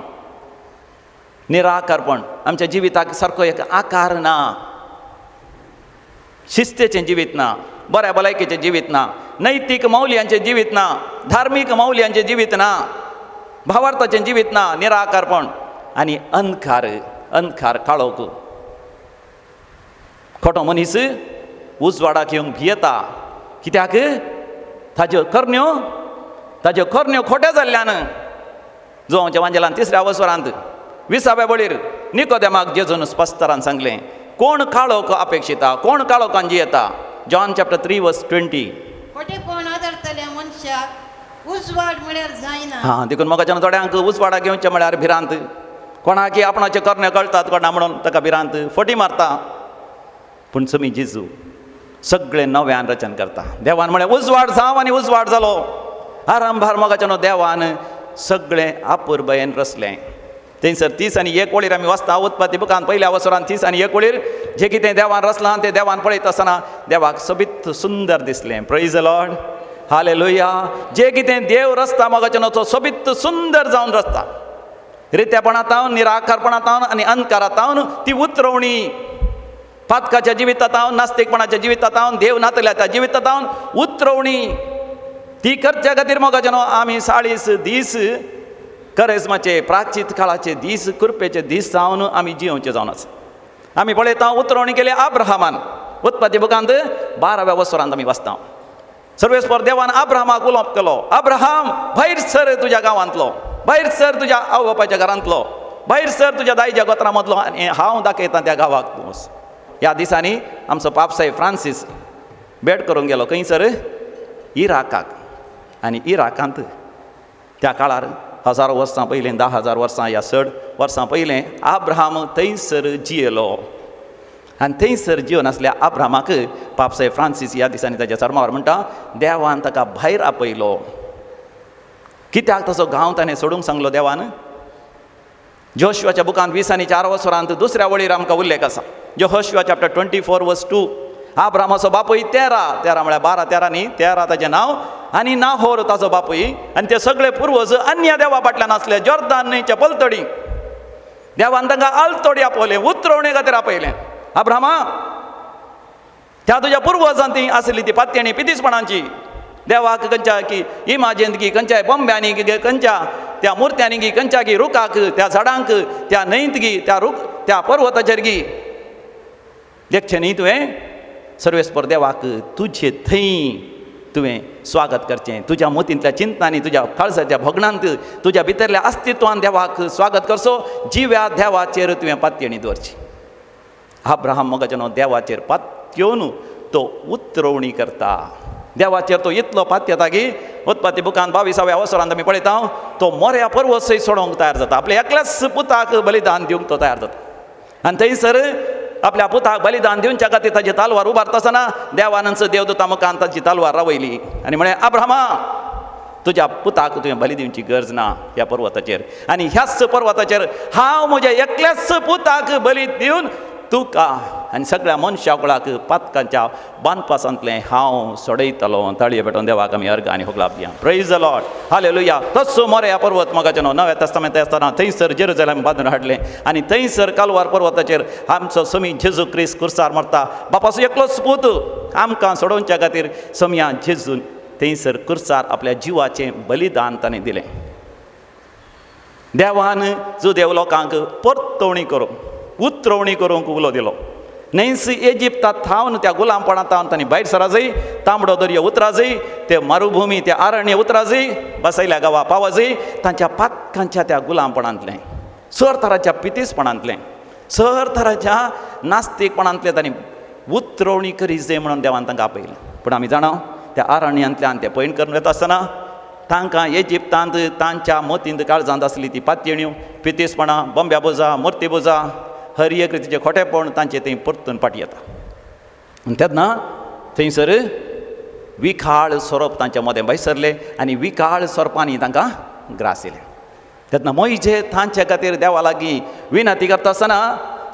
निराकारपण. आमच्या जिविताक सारको एक आकार ना. शिस्तेचें जिवीत ना, बऱ्या भलायकेचें जिवीत ना, नैतीक मौल्यांचें जिवीत ना, धार्मीक मौल्यांचें जिवीत ना, भावार्थाचें जिवीत ना. निराकारपण आनी अंधकार काळोख. खोटो मनीस उजवाडाक येवंक भियेता. कित्याक? ताज्यो करण्यो खोट्या जाल्ल्यान. जोवांच्या वांजेलान 3ऱ्या अवसरांत 20व्या बळीर निकोदेमाक जेजून स्पश्टरान सांगलें, कोण काळोख अपेक्षिता, कोण काळोखान जियेता. John chapter 3:20. खोटेपण आदरतल्या मनशाक उजवाड म्हळ्यार जायना. हां, देखून मोगाच्यान थोड्यांक उजवाडाक येवचें म्हळ्यार भिरांत. कोणाकी आपणाचे करणे कळटात कोणा म्हणून ताका भिरांत, फटी मारता. पूण सोमी जेजू सगळें नव्यान रचन करता. देवान म्हळें उजवाड जावं आनी उजवाड जालो. आरंभार मोगाच्यान देवान सगळें आपुरबायेन रचलें. थंयसर 30 आनी 1 वळीर आमी वाचता. उत्पत्ती बुकांत पयल्या अवसरांत 30 आनी 1 वळीर जें कितें देवान रचलां तें देवान पळयता आसतना देवाक सोबीत सुंदर दिसलें. Praise the Lord, hallelujah. जें कितें देव रचता मोगाच्यान तो सोबीत सुंदर जावन रचता. रितेपणांतावन, निराकारपणांतावन आनी अंधकारांतावन ती उतरवणी. पातकाच्या जिवितांतावन, नास्तिकपणाच्या जिवितांतावन, देव नातल्या त्या जिवितांतावन उतरवणी ती करच्या खातीर मोगाच्यान आमी 40 दीस करेस्माचे, प्राचीत काळाचे दीस, कृपेचे दीस जावन आमी जियोवचे जावन आसा. आमी पळयता उतरवणी केली अब्राहमान. उत्पत्ती बुकांत 12व्या अवसरांत आमी वाचता. सर्वेस्पर देवान अब्राहमाक उलोवप केलो, अब्राहम भायर सर तुज्या गांवांतलो, भायर सर तुज्या आवय बापायच्या घरांतलो, भायर सर तुज्या दायच्या गोत्रा मदलो आनी हांव दाखयतां त्या गांवाक तूं. ह्या दिसांनी आमचो पापसाहेब फ्रांसीस भेट करूंक गेलो खंयसर इराकाक. आनी इराकांत त्या काळार 1000 वर्सां पयलीं 10,000 वर्सां या 100 वर्सां पयलें आब्राहाम थंयसर जियेलो. आनी थंयसर जिवन आसल्या आब्राहामाक पापसाहेब फ्रांसीस ह्या दिसांनी ताच्या चर्मावर म्हणटा देवान ताका भायर आपयलो. कित्याक तसो गांव ताणें सोडूंक सांगलो देवान? जोशुआच्या बुकांत 20 आनी 4 वसरांत दुसऱ्या वळीर आमकां उल्लेख आसा. जोशुआ चॅप्टर 24:2 आब्राहामाचो बापूय तेरा म्हळ्यार 12 न्ही 13 ताचें नांव आनी नाहोर ताचो बापूय. आनी ते सगळे पुर्वज अन्य देवा फाटल्यान आसले जॉर्दान न्हंयच्या पलतडी. देवान तांकां आलतोडी आपयलें, उतरवणे खातीर आपयलें. अब्राहमा त्या तुज्या पुर्वजांनी आसली ती पातयणी पितीसपणांची देवाक खंयच्या की इमाजेंत की खंयच्याय बोंब्यांनी की खंयच्या त्या मुर्त्यांनी की खंयच्या की रुखाक त्या झाडांक त्या न्हंयत गी त्या पर्वताचेर गी देखचें न्ही तुवें सर्वेस्पर देवाक तुजे थंय तुवें स्वागत करचें. तुज्या मोतींतल्या चिंतनांनी तुज्या काळजाच्या भोगणांत तुज्या भितरल्या अस्तित्वान देवाक स्वागत करचो. जिव्या देवाचेर तुवें पातयणी दवरची. अब्राहम मोगाचें देवाचेर पातयेवन तो उतरवणी करता. देवाचेर तो इतलो पातयेता की उत्पत्ती बुकांत 22व्या वसरांत आमी पळयता तो मोऱ्या पर्वत सयत सोडोंक तयार जाता. आपल्या एकल्याच पुताक बलिदान दिवंक तो तयार जाता. आनी थंयसर आपल्या पुताक बलिदान दिवच्या खातीर ताची तालवार उबारता आसतना देवानंद देवदूता मुखांत ताची तालवार रावयली आनी म्हळें अब्राहमा तुज्या पुताक तुवें बली दिवची गरज ना ह्या पर्वताचेर. आनी ह्याच पर्वताचेर हांव म्हज्या एकल्याच पुताक बली दिवन तुका आनी सगळ्या मनशाकुळाक पातकांच्या बांदपासांतलें हांव सोडयतलो. ताळये पेटोवन देवाक आमी अर्घ आनी होगलाप दिया. Praise the Lord. हालेलुया. तसो मोऱ्या पर्वत मोगाचें नव्या तस्तामेंत आसतना थंयसर जेरुसलेम बांदून हाडलें आनी थंयसर कालवार पर्वताचेर आमचो समी जेजू क्रिस्त कुर्सार मरता. बापाचो एकलोच पूत आमकां सोडोवच्या खातीर समया जेजून थंयसर कुर्सार आपल्या जिवाचें बलिदान ताणें दिलें. देवान जुदेव लोकांक परतवणी करूंक उतरवणी करूंक उलो दिलो. न्हंयस इजिप्तांत थावन त्या गुलामपणांत तांणी भायर सरा जाय. तांबडो दर्यो उतरा जाय. ते मरुभुमी ते आरण्य उतरा जाय. बसयल्या गांवां पावा जाय. तांच्या पातकांच्या त्या गुलामपणांतलें सर तराच्या पितीसपणांतलें सर तराच्या नास्तीकपणांतलें तांणी उतरवणी करी जाय म्हणून देवान तांकां आपयलें. पूण आमी जाणा त्या आरण्यांतल्यान ते पैण करून येता आसतना तांकां इजिप्तांत तांच्या मोतींत काळजांत आसली ती पातयण्यो पितीसपणां बोंब्या बोजा मूर्ती बोजा हर एक रितीचें खोटेपण तांचे थंय परतून फाटी येता. आनी तेन्ना थंयसर विखाळ सोरोप तांच्या मोदें भायर सरलें आनी विखाळ सोरपांनी तांकां ग्रास येयलें. तेन्ना मोइजे तांचे खातीर देवा लागीं विनंती करता आसतना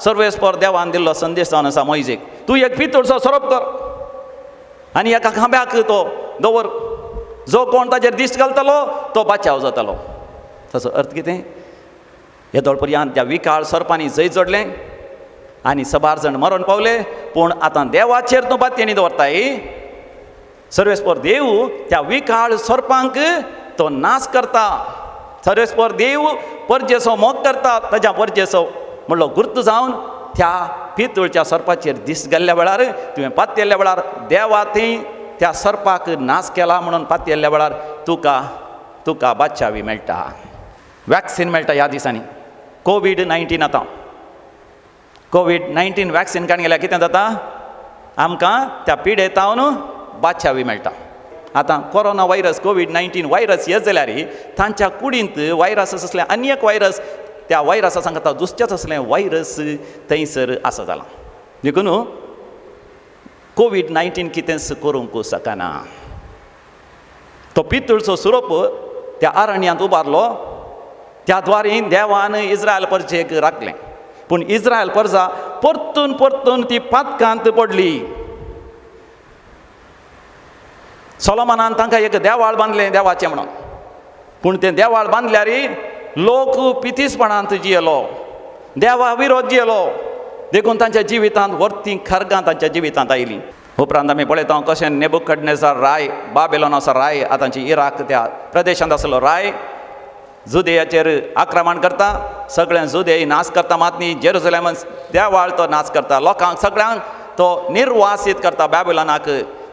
सर्वेस्पर देवान दिल्लो संदेश जावन आसा मोइजेक तूं एक पितूळचो सोरोप कर आनी एका खांब्याक तो दवर. जो कोण ताचेर दिश्ट घालतलो तो बाचाव जातलो. ताचो अर्थ कितें? येदोळ पर्यंत त्या विकाळ सर्पांनी जैत जोडलें आनी 12 जाण मरण पावले. पूण आतां देवाचेर तूं पातयणी दवरताय. सर्वेस्पर देव त्या विकाळ सर्पांक तो नाश करता. सर्वेस्पर देव परजेसो मोग करता. ताच्या परजेसो म्हणलो गुर्त जावन त्या पितूळच्या सर्पाचेर दिश्ट घाल्ल्या वेळार तुवें पातयल्ल्या वेळार देवा थंय त्या सर्पाक नाश केला म्हणून पातयल्ल्या वेळार तुका बादशावी मेळटा. वॅक्सीन मेळटा ह्या दिसांनी. कोविड-19 आतां कोविड-19 वॅक्सीन काडून गेल्यार कितें जाता? आमकां त्या पिडेतावन बादशावी मेळटा. आतां कोरोना व्हायरस कोविड-19 व्हायरस येत जाल्यार तांच्या कुडींत व्हायरस असले आनी एक व्हायरस त्या व्हायरसा सांगता दुसचेच असलें व्हायरस थंयसर आसा जालां. देखून कोविड-19 कितेंच करूंक शकना. तो पितूळचो सुरोप त्या आरण्यांत उबारलो. त्या द्वारे देवान इस्रायल परजेक राखलें. पूण इस्रायल परजा परतून ती पातकांत पडली. सोलोमोनान तांकां एक देवाळ बांदलें देवाचें म्हणून. पूण तें देवाळ बांदल्यार लोक पितीसपणांत जियेलो. देवा विरोध जियेलो. देखून तांच्या जिवितांत वर्ती खरगां तांच्या जिवितांत आयलीं. उपरांत आमी पळयता कशें नेबुकदनेझार राय बाबेलोनाचो राय आतांची इराक त्या प्रदेशांत आसलो राय जुदेयाचेर आक्रमण करता. सगळें जुदेय नाश करता. मात न्ही जेरुसलेम देवाळ तो नाश करता. लोकांक सगळ्यांक तो निर्वासीत करता. बॅबिलोनाक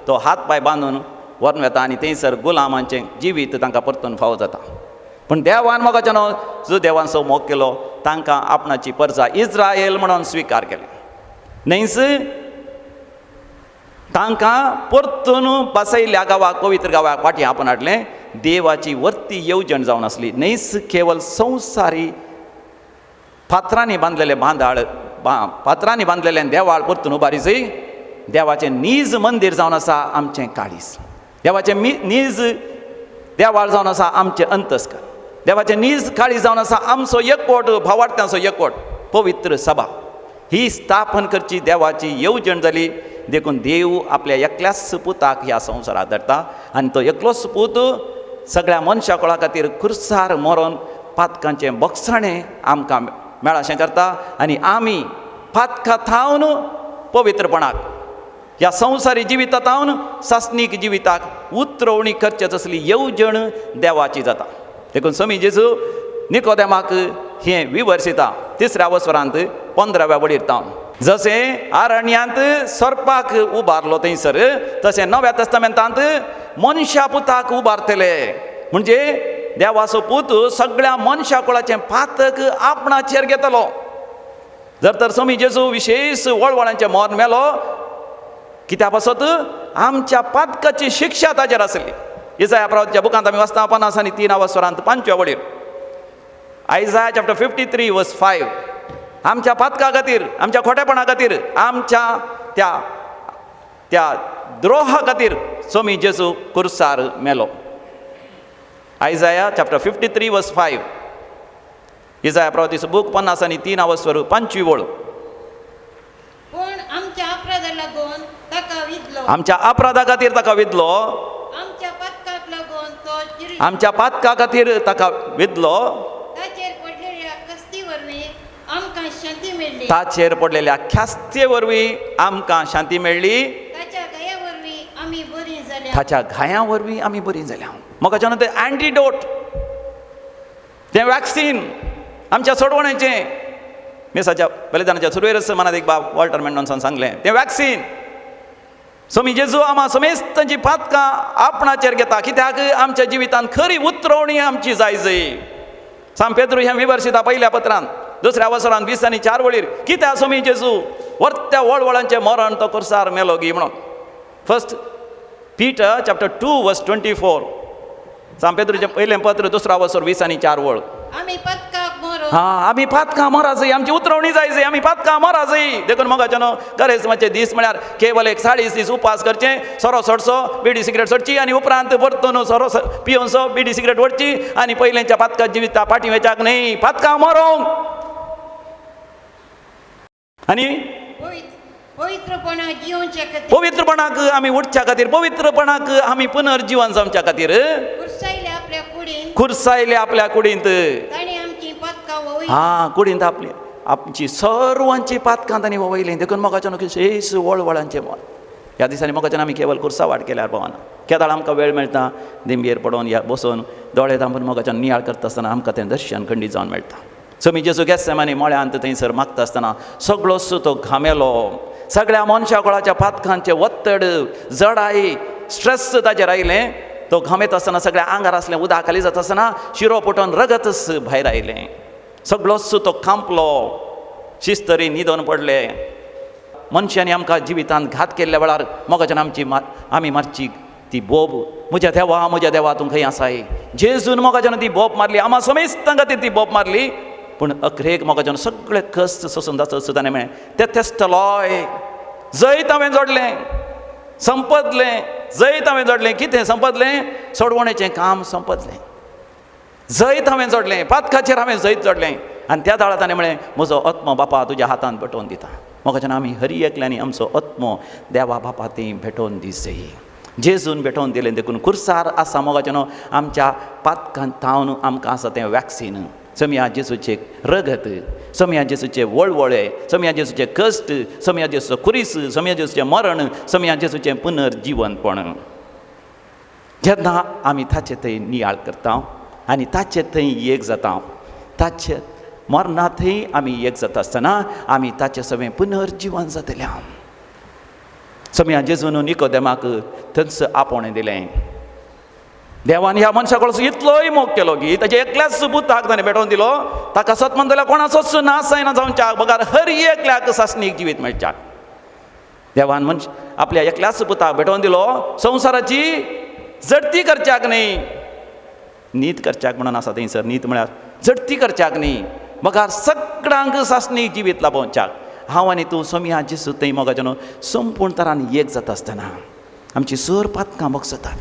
तो हात पाय बांदून व्हरून येता आनी थंयसर गुलामांचें जिवीत तांकां परतून फावो जाता. पूण देवान मोगाचें जुदेवांचो मोग केलो. तांकां आपणाची परजा इस्रायल म्हणून स्विकार केलें. न्हयच तांकां परतून बसयल्या गांवाक पवित्र गांवाक फाटीं आपण हाडलें. देवाची वर्ती येवजण जावन आसली. न्हयच केवळ संवसारी फातरांनी बांदलेले फातरांनी बांदलेलें देवाळ परतून उबारीचय. देवाचें नीज मंदीर जावन आसा आमचें काळीज. देवाचें नीज देवाळ जावन आसा आमचें अंतस्कार. देवाचें नीज काळीज जावन आसा आमचो एकवट भावार्थ्यांचो एकवट पवित्र सभा. ही स्थापन करची देवाची येवजण जाली. देखून देव आपल्या एकल्याच पुताक ह्या संवसाराक धाडटा आनी तो एकलोच पूत सगळ्या मनशा कुळा खातीर खुर्सार मरोन पातकांचें बक्षाणें आमकां मेळाशें करता. आनी आमी पातकां थावन पवित्रपणाक ह्या संवसारी जिवितांतावन सासनीक जिविताक उतरवणी करचेच असली येवजण देवाची जाता. देखून स्वामी जेजू निकोदेमाक हें विवर्सिता 3ऱ्या वस्वरांत 15व्या वडीर तावन. जशें आरण्यांत सर्पाक उबारलो थंयसर तशें नव्या तस्तामेंतांत मनशा पुताक उबारतले. म्हणजे देवाचो पूत सगळ्या मनशा कुळाचें पातक आपणाचेर घेतलो. जर तर स्वामी जेजू विशेष वळवळांचें मरण मेलो कित्या पासत आमच्या पातकाची शिक्षा ताचेर आसली. इसाया प्रवादीच्या बुकांत आमी वाचता 50 आनी 3 वस्वरांत 5व्या वडीर. आयजाया चॅप्टर 53 वर्स 5. आमच्या पातका खातीर आमच्या खोटेपणा खातीर आमच्या त्या द्रोहा खातीर स्वामी जेजू कुर्सार मेलो. आयजाया चॅप्टर 53 वर्स 5. इसाया प्रवादीचो बूक 50 आनी 3 वस्वर 5वी वळ. पूण आमच्या अपराधा लागून ताका विधलो. आमच्या अपराधा खातीर ताका विधलो. आमच्या पथकाक लागून तो चिरलो. आमच्या पातका खातीर ताका विधलो. ताचेर पडलेल्या कस्ती वरवीं आमकां शांती मेळ्ळी. ताचेर पडलेल्या ख्यास्ते वरवीं आमकां शांती मेळ्ळी. ताच्या गया वरवीं आमी बरीं जाल्या. ताच्या घायां वरवीं आमी बरीं जाल्या. म्हाका जेन्ना तें एंटीडोट तें वॅक्सीन आमच्या सोडवण्याचें मेसाच्या बलिदानाच्या सुरवेर मनात एक बाब वॉल्टर मेंडोन्सान सांगलें तें वॅक्सीन. स्वामी जेजू आमा समेस्तांची पातकां आपणाचेर घेता. कित्याक आमच्या जिवितांत खरी उतरवणी आमची जाय. सांत पेद्रू हें विवर्सिता पहिल्या पत्रांत 2ऱ्या वस्वरांत 20 आनी 4 वळीर. कित्याक स्वामी जेजू वर्त्या वळवळांचें मरण तो कुर्सार मेलो गी म्हणून. फर्स्ट पीटर चॅप्टर 2 वर्स 24. सांत पेद्रूचें पयलें पत्र 2रा वस्वर 20 आनी 4 वळ. आमी पथकाक मरो. आमी पातकां मरा जाय. आमची उतरवणी जाय. आमी पातकां मरा जाय. देखून मोगाचें न्हू करेस्माचे दीस म्हळ्यार केवल एक 40 दीस उपास करचें. सोरो सोडचो, बिडी सिगरेट सोडची आनी उपरांत परतून सोरो पियोनचो, बिडी सिगरेट ओडची आनी पयलेंच्या पातकां जिविता फाटीं वेचाक न्हय. पातकां मरोंक आनी पवित्रपणाक जिवोवचे खातीर. पवित्रपणाक आमी उठच्या खातीर, पवित्रपणाक आमी पुनर्जीवन जावच्या खातीर खुर्सायल्या आपल्या कुडीन. खुर्सायले आपल्या कुडींत. ताणें आमची पथकां वोवली. कुडींत आमची सर्वांची पातकां तांणी वोवयलीं. देखून मोगाचें विशेश वळवळांचें मरण. ह्या दिसांनी मोगाच्यान आमी केवळ कुर्सा वाट केल्यार भोवना. केदाळ आमकां वेळ मेळटा दिंबेर पडोवन या बसून दोळे धांपून मोगाच्यान नियाळ करता आसतना आमकां तें दर्शन खंडीत जावन मेळटा. स्वामी जेजू गेत्सेमानी मळ्यांत थंयसर मागता आसतना सगळोच तो घामेलो. सगळ्या मनशा कुळाच्या पातकांचें वत्तड, जडाई, स्ट्रेस ताचेर आयलें. तो घामेत आसतना सगळ्या आंगार आसलें उदक खाली जाता आसतना शिरो फुटोवन रगतच भायर आयलें. सगळोच तो कांपलो. शिस्तरी न्हिदोन पडले. मनशांनी आमकां जिवितांत घात केल्ल्या वेळार मोगाच्यान आमी मारची ती बोब. म्हज्या देवा तूं खंय आसाय. जेजून मोगाच्यान ती बोब मारली. आमा समेस्तां खातीर ती बोब मारली. पूण अखरेक मोगाच्यान सगळे कश्ट सोसून जाता सुद्दां मेळ्ळें. तें तेस्तलोय जैत हांवें जोडलें. संपदलें. जैत हांवें जोडलें. कितें संपदलें? सोडवणेचें काम संपदलें. जैत हांवें जोडलें. पातकाचेर हांवें जैत जोडलें. आनी त्या दाळा ताणें म्हळें म्हजो आत्मो बापा तुज्या हातांत भेटोवन दिता. मोगाच्यान आमी हरी एकल्यांनी आमचो आत्मो देवा बापा ती भेटोवन दिसय. जेजून भेटोवन दिलें. देखून कुर्सार आसा मोगाच्यान आमच्या पातकांत थावन आमकां आसा तें वॅक्सीन. सोम्या जेजूचें रगत, सोम्या जेजूचे वळवळे, सोम्या जेजूचे कश्ट, सोम्या जेजूचो कुरीस, सोम्या जेजूचें मरण, सोम्या जेजूचें पुनर्जीवनपण. जेन्ना आमी ताचे थंय नियाळ करता आनी ताचे थंय एक जाता, ताचे मरणांतय आमी एक जाता आसतना आमी ताचें सगळें पुनर्जीवन जातलें. सोम्या जेजून निकोदेमाक थंयच आपोवणें दिलें. देवान ह्या मनशा कडसून इतलोय मोग केलो की ताचे एकल्याच पुताक ताणें भेटोवन दिलो. ताका सत म्हणटल्यार कोणाचोच नाश जायना जावच्याक बगार हर एकल्याक सासणीक जिवीत मेळच्याक. देवान म्हणजे आपल्या एकल्याच पुताक भेटोवन दिलो संवसाराची जडती करच्याक न्ही, नीत करच्याक म्हणून आसा थंयसर. नीत म्हळ्यार जडती करच्याक न्ही, मगार सगळ्यांक सासणीक जिवीत लाभोवच्याक. हांव आनी तूं सोम्या जेसू थंय मोगाच्या न्हू संपूर्ण तरान एक जाता आसतना आमची सर पातकां मोग जातात.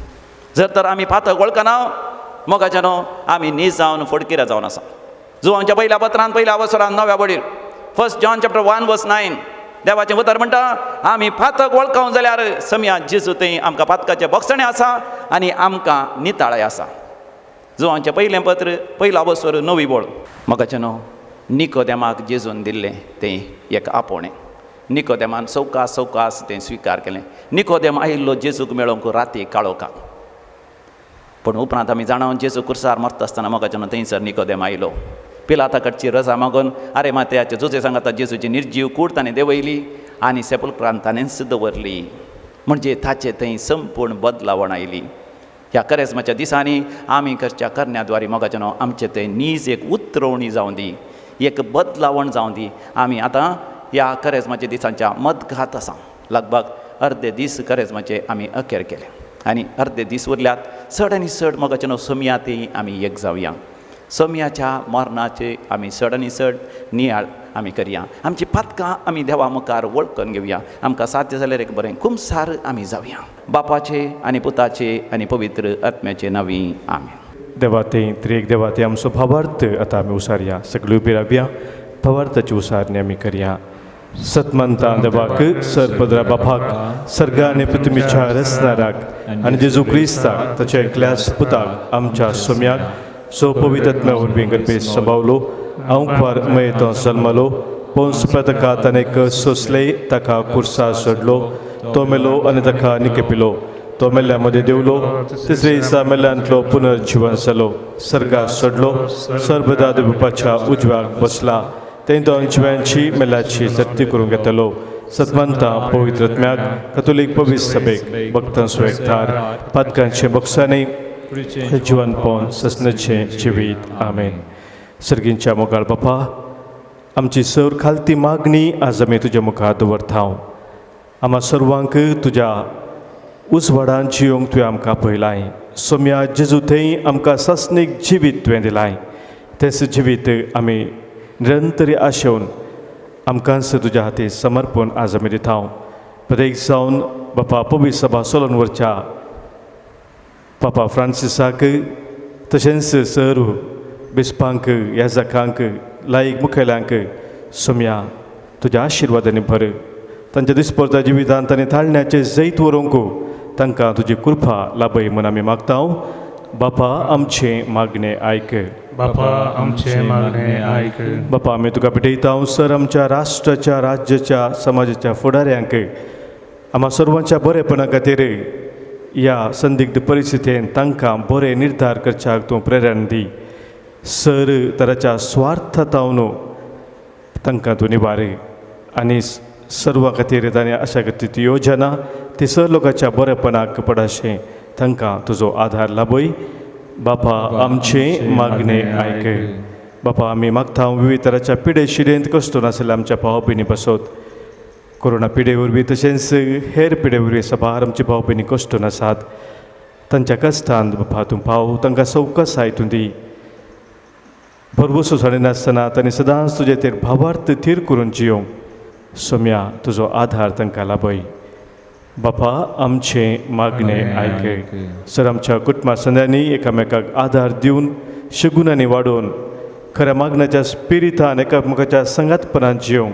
जर तर आमी पातक वळखना मोगाच्या न्हू आमी नीज जावन फडकिऱ्या जावन आसा. जो आमच्या पहिल्या पत्रांत पहिल्या अवसरांत 9व्या बडीर 1 John chapter 1 verse 9 देवाचें उतर म्हणटा आमी पातक वळखूंक जाल्यार सोम्या जेसू थंय आमकां पातकाचें बक्षणें आसा आनी आमकां निताळें आसा. जो आमचें पयलें पत्र पहिला अवसर 9वी बोळ. मोगाचें न्हू निकोदेमाक जेजून दिल्लें तें एक आपोवणें. निकोदेमान सवकास तें स्विकार केलें. निकोदेम आयिल्लो जेजूक मेळोवंक राती काळोखाक. पूण उपरांत आमी जाणावन जेजू कुर्सार मरता आसतना मोगाचें न्हू थंयसर निकोदेम आयलो. पिलाता कडची रजा मागून आरे मातयाचे जुजे सांगाता जेजूची निर्जीव कूड ताणें देंवयली आनी सेपुलक्रांत ताणेंच दवरली. म्हणजे ताचे थंय संपूर्ण बदलावण आयली. ह्या करेजमाच्या दिसांनी आमी करच्या करण्याद्वारे मोगाचें न्हू आमचे थंय नीज एक उतरवणी जावं दी, एक बदलावण जावं दी. आमी आतां ह्या करेजमाच्या दिसांच्या मदघात आसा. लगभग अर्दे दीस करेजमाचे आमी अखेर केले आनी अर्दे दीस उरल्यात. चड आनी चड मोगाचें न्हू सोम्या ती आमी एक जावया. सोम्याच्या मरणाचे आमी चड आनी चड नियाळ आमी करया. आमची पातकां आमी देवा मुखार वळखून घेवया. आमकां साध्य जाल्यार एक बरें खुमसार आमी जावया. बापाचे आनी पुताचे आनी पवित्र आत्म्याचे नांवी आमेन. देवातें त्रिएक देवातें आमचो भावार्थ आतां आमी उसारया. सगळीं उबी रावया. भावार्थाची उसारणी आमी करया. सतमंता देवाक सरपदरा बापाक सर्गा आनी पृथ्वीच्या रचणाराक आनी जेजू क्रिस्ताक ताच्या एकल्याच पुताक आमच्या सोम्याक सो पवित्र आत्म्या वरवीं गरबे संभावलो. हांव फार मयेतो जल्मलो. पोंस पतकांत आनीक सोंसले ताका कुर्सा सोडलो. तो मेलो आनी ताका निकेपिलो. तो मेल्ल्या मदें देवलो. तिसरे दिसा मेल्ल्यांतलो पुनर्जीवन जालो. सर्गाक सोडलो. सर्वदा देवपाच्या उजव्याक बसला. तें दोन जिव्यांची मेल्ल्याची जप्ती करून घेतलो. सतमंता पवित्र आत्म्याक कॅथोलीक पवित्र सभेक भक्तांचो एकठार पातकांचे बक्षांनी जिवन पावन ससनाचें जिवीत आमेन. सर्गींच्या मोगाळ बापा आमची सर खालती मागणी आज आमी तुज्या मुखार दवरता. आम्हा सर्वांक तुज्या उजवाडान जियोंक तुवें आमकां पळयलाय. सोम्या जेजू थंय आमकां ससनीक जिवीत तुवें दिलाय. तेंच जिवीत आमी निरंतरी आशेवन आमकांच तुज्या हाती समर्पण आज आमी दिता. प्रत्येक जावन बापा पवित्र सभा सोलनवरच्या पापा फ्रांसिसाक तशेंच सर बिस्पांक याजकांक लायक मुखेल्यांक सोम्या तुज्या आशिर्वादांनी भर. तांच्या दिसपरत्या जिवितांत तांणी थाळण्याचे जैत व्हरूंक तांकां तुजी कृपा लाभय म्हूण आमी मागता. बापा आमचें मागणें आयक. बापा आमचे मागणे आयक. बापा आमी तुका भेटयता. सर आमच्या राष्ट्राच्या राज्याच्या समाजाच्या फुडाऱ्यांक आम्हा सर्वांच्या बरेपणा खातीर ह्या संदिग्ध परिस्थितीन तांकां बरे निर्धार करच्याक तूं प्रेरणा दी. सर तराच्या स्वार्थातावन तांकां तूं निवार आनी सर्वां खातीर ताणें अशा ती योजना ती सर लोकांच्या बरेपणाक पडाशें तांकां तुजो आधार लाभय. बापा आमचें मागणें आयक. बापा आमी मागता विविध तराच्या पिडे शिडेंत कश्ट नासले आमच्या भाव भयणी बसत. कोरोना पिडे वरवीं तशेंच हेर पिडे वरवीं सभार आमचे भाव भयणी कश्ट नासात. तांच्या कश्टांत बापा तूं पाव तांकां सवकासाय तूं दी. भरवूस नासतना तांणी सदांच तुजे तेर भावार्थ थीर करून जियोंक सोम्या तुजो आधार तांकां लाभय. बापा आमचें मागणें आयक. सर आमच्या कुटुंबा सगळ्यांनी एकामेकाक आधार दिवन शगुनांनी वाडोवन खऱ्या मागण्याच्या स्पिरितान एकामेकाच्या संगातपणान जियोंक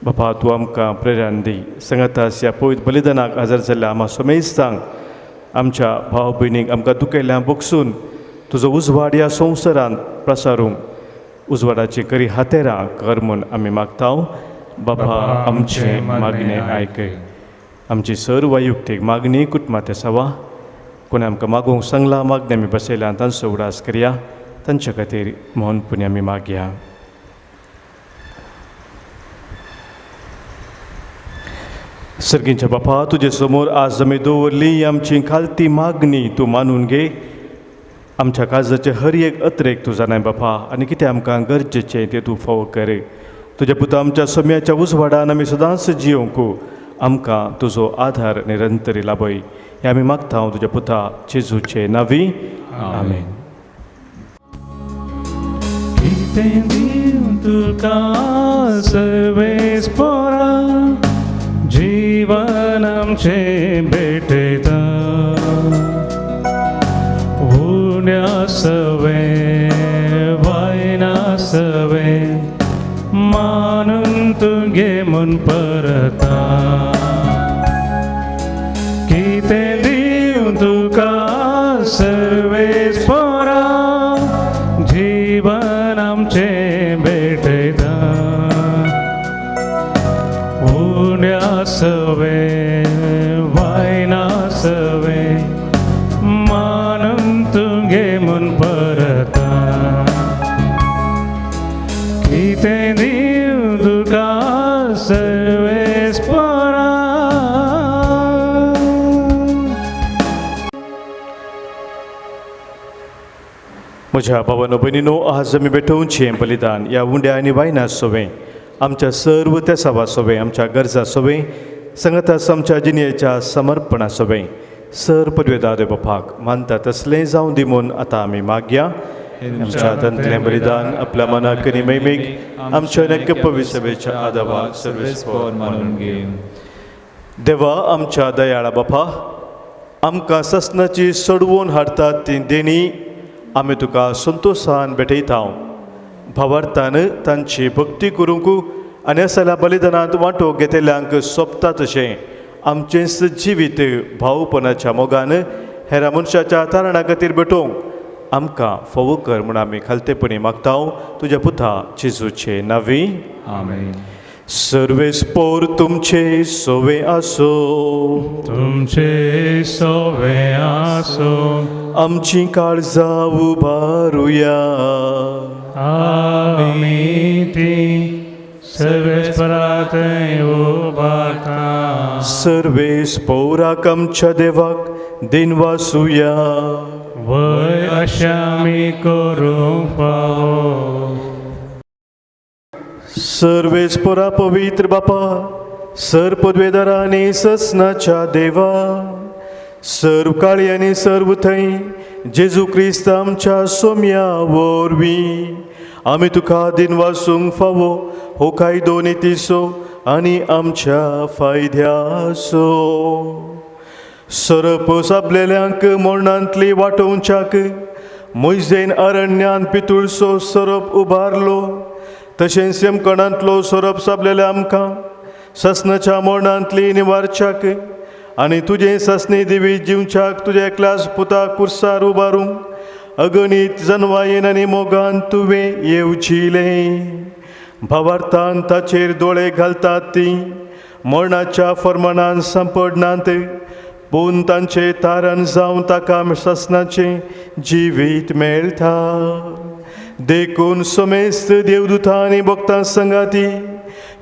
बापा तूं आमकां प्रेरणा दी. संगातास ह्या पवित्र बलिदानाक हजर जाल्ल्या आम्हा सोमेस्तांक आमच्या भाव भयणीक आमकां दुखेल्ल्या बगसून तुजो उजवाड ह्या संवसारांत प्रसारूंक उजवाडाची खरी हातेरां कर म्हूण आमी मागता. बापा आमचें मागणें आयक. आमची सर वायुक्तीक मागणी कुटुंबांत आसावा. कोणी आमकां मागोवंक सांगला मागणी आमी बसयल्या तांचो उडास करया. तांचे खातीर मोहनपणी आमी मागया. सर्गींच्या बापा तुजे समोर आज आमी दवरली आमची खालती मागणी तूं मानून घे. आमच्या काळजाचे हर एक अत्रेक तूं जाणाय बापा आनी कितें आमकां गरजेचें तें तूं फावो कर. तुज्या पुता आमच्या सोम्याच्या उजवाडान आमी सदांच जियोंक आमकां तुजो आधार निरंतरी लाभय हें आमी मागता हांव तुज्या पुता जेजूचे नांवी आमेन. कितें दिवं तुका सर्वेस्परा जीवन आमचें भेटयता उण्यासवें वायनासवें मानून तुगे मन परता कितें दिवं तुका सर्वेस्परा जीवन आमचें भेटयता उण्यासवें वायनासवें मानून तुगे मन परता कितें दिवं तुका सर्वेस्परा. म्हज्या भावानो भयणीनो, आज आमी भेटोवचें बलिदान ह्या उंड्या आनी वायना सोवें आमच्या सर्व तेसावा सोवें आमच्या गरजा सोवें सांगातास आमच्या जिणेच्या समर्पणा सोवें सर पदवेदार बापाक मानता तसलें जावं दी म्हूण आतां आमी मागया. आमच्या हातांतलें बलिदान आपल्या मनाक आनी मैमेक आमच्या नक्क पवित्र सभेच्या आदाराक सर्वेस्पर मानून घे. देवा आमच्या दयाळा बापा, आमकां ससनाची सोडवून हाडटात ती देणी आमी तुका संतोशान भेटयता. भावार्थान तांची भक्ती करूंक आनी असल्या बलिदानांत वांटो घेतिल्ल्यांक सोंपता तशें आमचें जिवीत भावपणाच्या मोगान हेरा मनशाच्या तारणा खातीर भेटोवंक आमकां फोव कर म्हूण आमी खालतेपणी मागता तुज्या पुता जेजूचे नांवी आमेन. सर्वेस्पोर तुमचे सोवे आसो, तुमचे सोवे आसो, आमची काळजां उबारुया. आमी ती सर्वेस्परात उबारता. सर्वेस्पोराक आमच्या देवाक दिनवासुया. वय अशें आमी करूंक फावो. सर्वेस्परा पवित्र बापा, सर पदवेदारा आनी ससनाच्या देवा, सर्व काळी आनी सर्व थंय जेजू क्रिस्त आमच्या सोम्या वरवीं आमी तुका दिनवासूंक फावो हो कायदो नितीसो आनी आमच्या फायद्याचो. सरप साबलेल्यांक मरणांतली वाटोवच्याक मोइजेन अरण्यान पितूळसो सरप उबारलो, तशें सेमकणांतलो सरप साबलेल्या आमकां ससनाच्या मरणांतली निवारच्याक आनी तुजें ससनी दिवी जिवच्याक तुजे एकल्याच पुताक कुर्सार उबारूंक अगणीत जनवायेन आनी मोगान तुवें येवजिलें. भावार्थान ताचेर दोळे घालतात ती मरणाच्या फर्मानान सांपडनात, पूण तांचे तारण जावन ताका ससनाचें जिवीत मेळटा. देखून समेस्त देवदूतां आनी भक्तां संगाती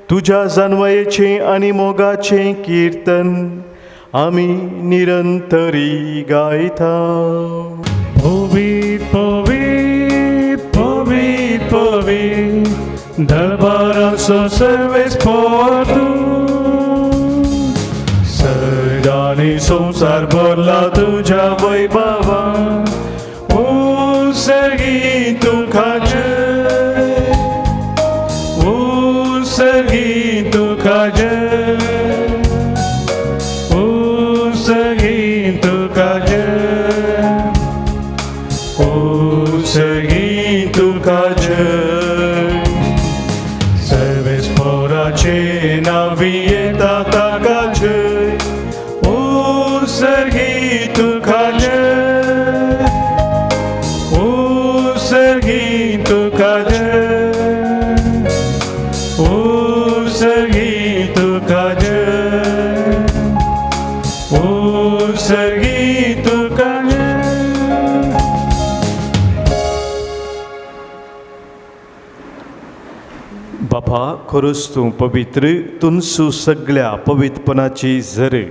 तुज्या जानवायेचें आनी मोगाचें कीर्तन आमी निरंतरी गायता. पवित्र पवित्र पवित्र पवित्र दरबाराचो सर्वेस्पर तूं. सदांनी संवसार भरला तुज्या वैभवान. सर्गी तुका जय, सर्गी तुका जय, सर्गी तुका जय, सर्गी तुका जय. सर्वेस्पराचे नांवी येता ताका जय, सर्गी तुका जय, सर्गी तुका जय, सर्गी तुका जय, सर्गी तुका जय. बापा, खरोच तूं पवित्र, तुनसू सगळ्या पवित्रपणाची झर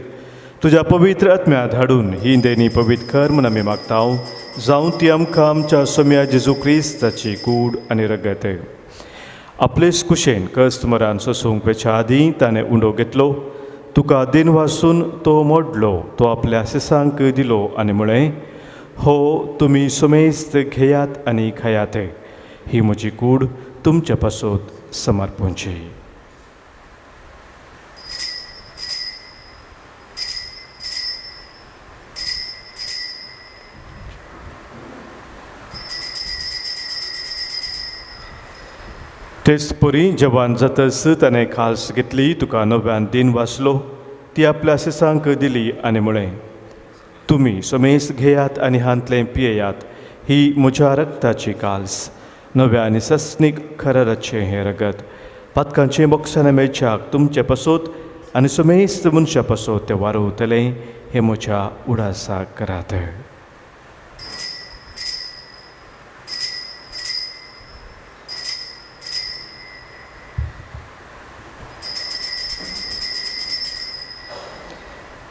तुज्या पवित्र आत्म्यात हाडून ही देणी पवित्र कर म्हूण आमी मागता. जावं ती आमकां आमच्या सोम्या जेजू क्रिस्ताची कूड आनी रगत. आपलेच कुशेन कस्त मरान सोसूंक वेच्या आदीं ताणें उंडो घेतलो, तुका दिन वासून तो मोडलो तो आपल्या सिसांक दिलो आनी म्हळें हो तुमी सुमेस्त घेयात आनी खायात ही म्हजी कूड तुमच्या पासत समर्पूंची. तेच परी जवान जातस ताणें खास घेतली तुका नव्यान दिन वाचलो ती आपल्या सिसांक दिली आनी म्हळें तुमी समेस घेयात आनी हांतलें पियेयात ही म्हज्या रक्ताची काल्स नव्या आनी सस्नीक खरराचें हें रगत पातकांचें बक्षान मेळच्याक तुमचे पासत आनी समेस्त मनशा पासत तें वारोवतलें हें म्हज्या उडासाक करात.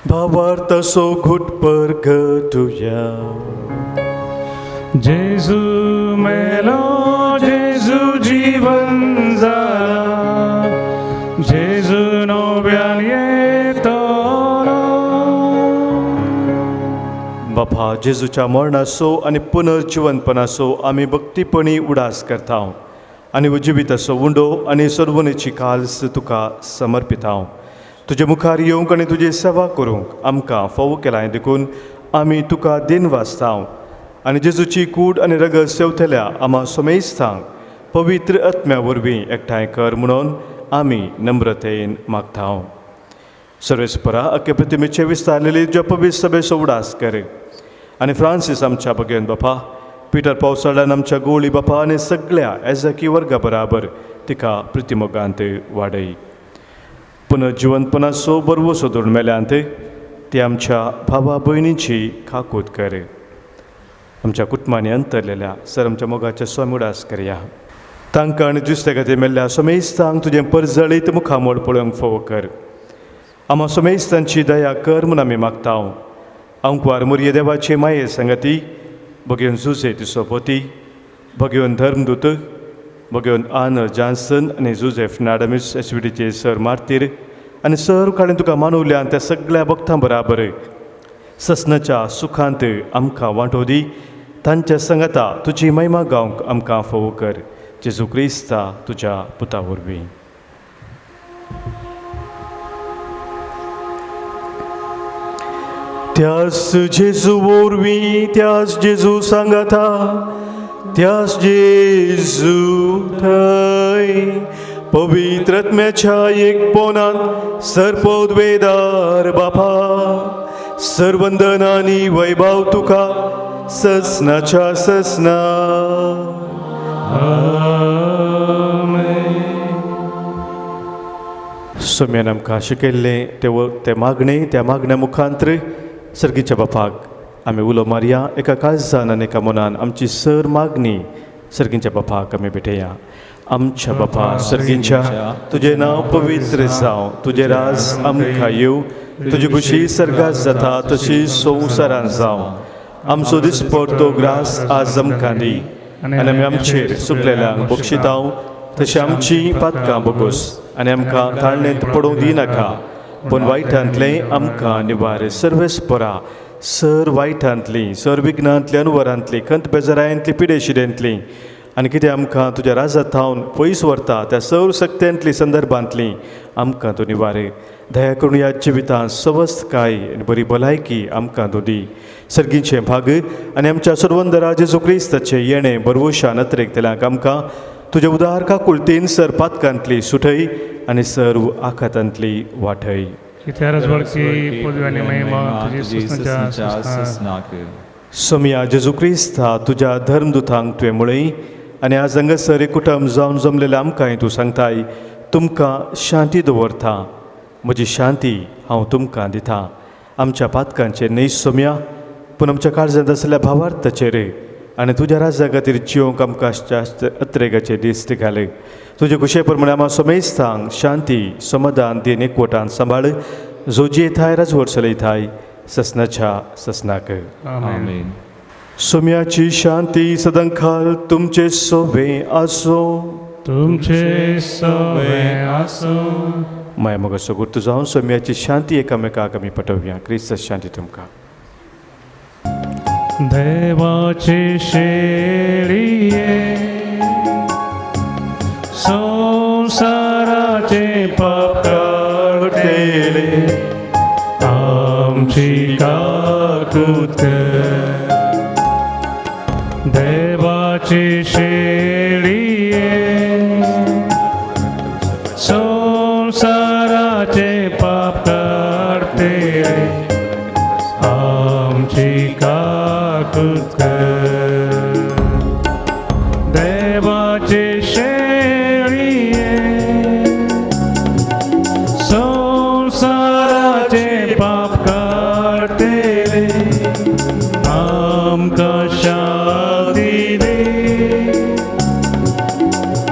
भावार्थ सो घुटपर घटुया. जेजू मेलो जेजू जीवन जाला जेजू नव्यान येतलो. बापा जेजूच्या मरणाचो आनी पुनर्जिवनपणाचो आमी भक्तीपणी उडास करता आनी जिविताचो उंडो आनी सर्वनेची काल्स तुका समर्पिता. तुजे मुखार येवंक आनी तुजी सेवा करूंक आमकां फोव केलां देखून आमी तुका दिन वाचता आनी जेजूची कूड आनी रगत सेवतल्या आमा समेस्तांक पवित्र आत्म्या वरवीं एकठांय कर म्हणून आमी नम्रतेन मागता. सर्वेस्परा अख्खे प्रतिमेचे विस्तारलेली तुज्या पवित्र सभेचो उडास कर आनी फ्रांसीस आमच्या भगेन बापा पिटर पावसाळ्यान आमच्या गोळी बापा आनी सगळ्या एजाकी वर्गा बराबर तिका प्रतिमोगांत वाडय. पुनर्जिवनपणाचो बरवो सोदून मेल्यांत ती आमच्या भावा भयणींची खाकूत कर. आमच्या कुटुंबांनी अंतरलेल्या सर आमच्या मोगाच्या स्वामी उडास करया. तांकां आनी दुसऱ्या खातीर मेल्ल्या समेस्तांक तुजें परजळीत मुखामोड पळोवंक फोव कर. आमा समेस्तांची दया कर म्हूण आमी मागता. अंकवार मुर्ये देवाचे माये संगती भगेवन जुजे तिचो पोती भगेवन धर्मदूत भगेवन आन जॉन्सन आनी जुजेफ नाडमिस एसविडीचे सर मार्तीर आनी सर काडून तुका मानवल्यान त्या सगळ्या भक्तां बराबर ससनाच्या सुखांत आमकां वांटो दी. तांच्या संगता तुजी महिमा गावंक आमकां फोव कर. जेजू क्रिस्ता तुज्या पुता वरवीं. त्याच जेजू वरवीं त्याच जेजू सांगाता त्याच जेजू थंय पवित्र आत्म्याच्या एकपणान सरपौदवेदार बापा सर्वंदनानी वैभव तुका ससनाच्या ससना. सोम्यान आमकां शिकयल्लें ते मागणे त्या मागण्या मुखांत्र सर्गीच्या बापाक आमी उलो मारया. एका काळजान आनी एका मनान आमची सर मागणी सर्गीच्या बापाक आमी भेटया. आमच्या बापा सर्गीच्या तुजें नांव पवित्र जावं तुजें राज आमकां येवं तुजी खुशी सर्गात जाता तशी संवसारांत जावं. आमचो दिसपडतो ग्रास आज आमकां दी आनी आमी आमचेर चुकलेल्यांक बक्षिता तशी आमची पातकां बोगोस आनी आमकां ताळणेंत पडोवंक दिनाका पूण वायटांतलें आमकां निवार. सर्वेस्परा सर वायटांतलीं सर विघ्नांतली अनुवरांतली खंत बेजारायंतली पिडेशिडेंतलीं आनी कितें आमकां तुज्या राजांत थावन पयस व्हरता त्या सर सक्त्यांतली संदर्भांतलीं आमकां तूं निवार. दया करून ह्या जिवितांत सवस्थकाय आनी बरी भलायकी आमकां तूं दी. सर्गीचें भाग आनी आमच्या सर्वंदरा जेजू क्रिस्ताचें येणें बरवशान नत्रेक तेल्यांक आमकां तुज्या उदार काकुळतीन सर पातकांतली सुटय आनी सर आखातांतली वाटय. इतिहास बळकी पदवी आनी महिमा तुजी ससनाच्या सोम्या जेजू क्रिस्ता तुज्या धर्मदुतांक तुवें म्हळें आनी आज हांगासर एक कुटुंब जावन जमलेलें आमकांय तूं सांगताय तुमकां शांती दवरता. म्हजी शांती हांव तुमकां दितां. आमच्या पातकांचेर न्हय सोम्या पूण आमच्या काळजांत आसलेल्या भावार्थाचेर आनी तुज्या राज्या खातीर जिवंक आमकां अत्रेगाचे दीस घाल. तुजे कुशे प्रमाणे आमी समेस्तांक शांती समाधान दिन एकवटान सांबाळ जोजी येताय राजवट चलयताय ससनाच्या ससनाक. आमेन. सोम्याची शांती सदांखाल तुमचे सोबे आसो. तुमचे सवे आसो माय मग असो गुर्तू जावन सोम्याची शांती एकामेकाक आमी पटोवया. क्रिस्त शांती तुमकां. देवाची शेळिये संसाराचे पाप काढलेले आमची काकूत कर. देवाची शेळिये संसाराचे पाप काढलेले आमची काकूत कर. देवाची शेळिये संसाराचे पाप काढतेले आमकां शांती दे.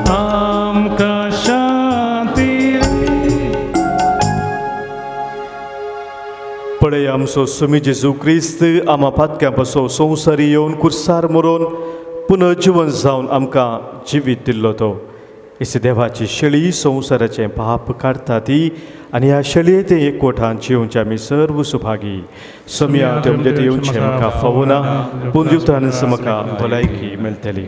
आमकां शांती दे. पळय आमचो सुमी जेजू क्रिस्त आमा फातक्या बसो संवसारी येवन कुर्सार मरोवन पुनर्जीवन जावन आमकां जिवीत दिल्लो तो. इस देवाची शेळी संवसाराचें पाप काडटा ती आनी ह्या शेळयेंत एकवटान जिवचे आमी सर्व सुभागी. सोम्या तुमचे येवचें म्हाका फावो ना पूण दिवतानच म्हाका भलायकी मेळटली.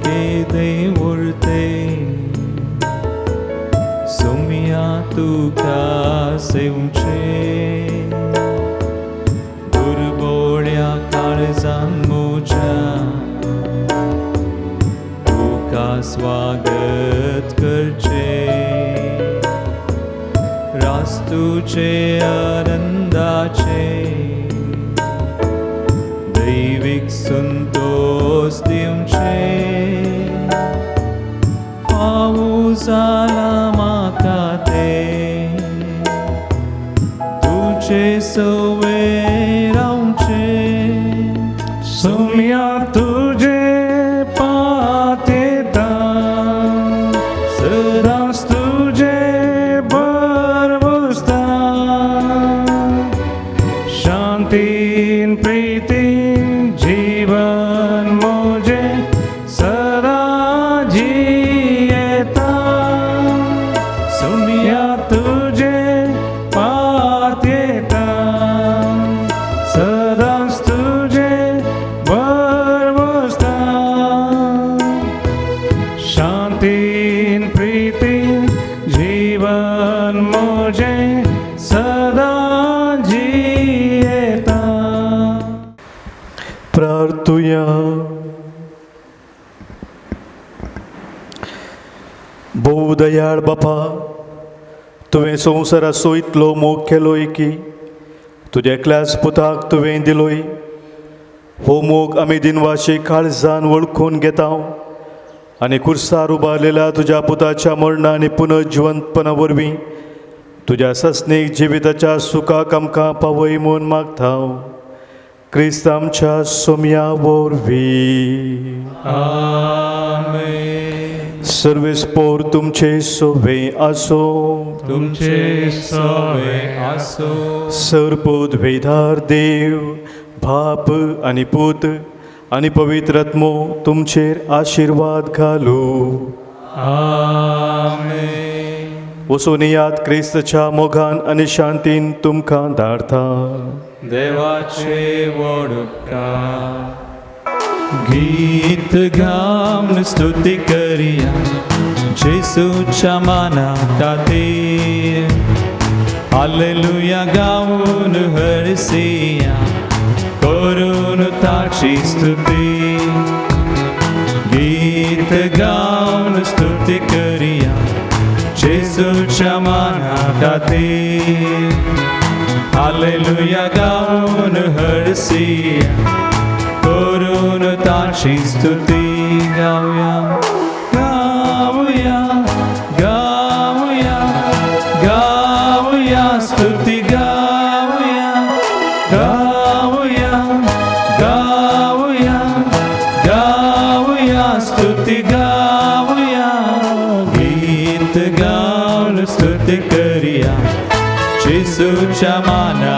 que devorte Somia tu case unce Durbolia काळजान मोजा तुका स्वागत करचे रास्तुचे आनंदाचे दैविक संतोष दिवचे पाऊसाला म्हाका ते तुझे सवे रावचे सोम्या तुझे पातेता सदांच तुझे बरवस्ता. शांतीन प्रीतीन जीवन मोजे सदा जियेता. सोम्या तुझे पातेता सदांच तुझे बरवस्ता. शांतीन प्रीतीन जीवन मोजे सदा जियेता. प्रार्थुया. भोव दयाळ बापा, तुवें संवसाराचो इतलो मोग केलोय की तुज्या एकल्याच पुताक तुवें दिलोय. हो मोग आमी दिनवाशे काळजान वळखून घेता आनी कुर्सार उबारलेल्या तुज्या पुताच्या मरणा आनी पुनर्जिवंतपणा वरवीं तुज्या सस्नेक जिविताच्या सुखाक आमकां पावय म्हूण मागता. क्रिस्त आमच्या सोम्या वरवीं. आमेन. सर्वेस्पोर तुमचे सोवे आसो. तुमचे सवे आसो. सर्वपोत वेदार देव बाप आनी पूत आनी पवित्र आत्मो तुमचेर आशिर्वाद घालू. आमेन. वचून याद क्रिस्तच्या मोगान आनी शांतीन तुमकां धाडटा. देवाचे व्हड उपकार. गीत गावन स्तुती करिया जेसूच्या माना खातीर. हालेलुया गावन हरसिया करून ताची स्तुती. गीत गावन स्तुती करिया जेसूच्या माना खातीर. हालेलुया गावन हरसिया करून ताची स्तुती. गाऊया गाऊया गाऊया गाऊया स्तुती गाऊया गाऊया गाऊया गाऊया स्तुती गाऊया. स्तुती करिया जेसूच्या माना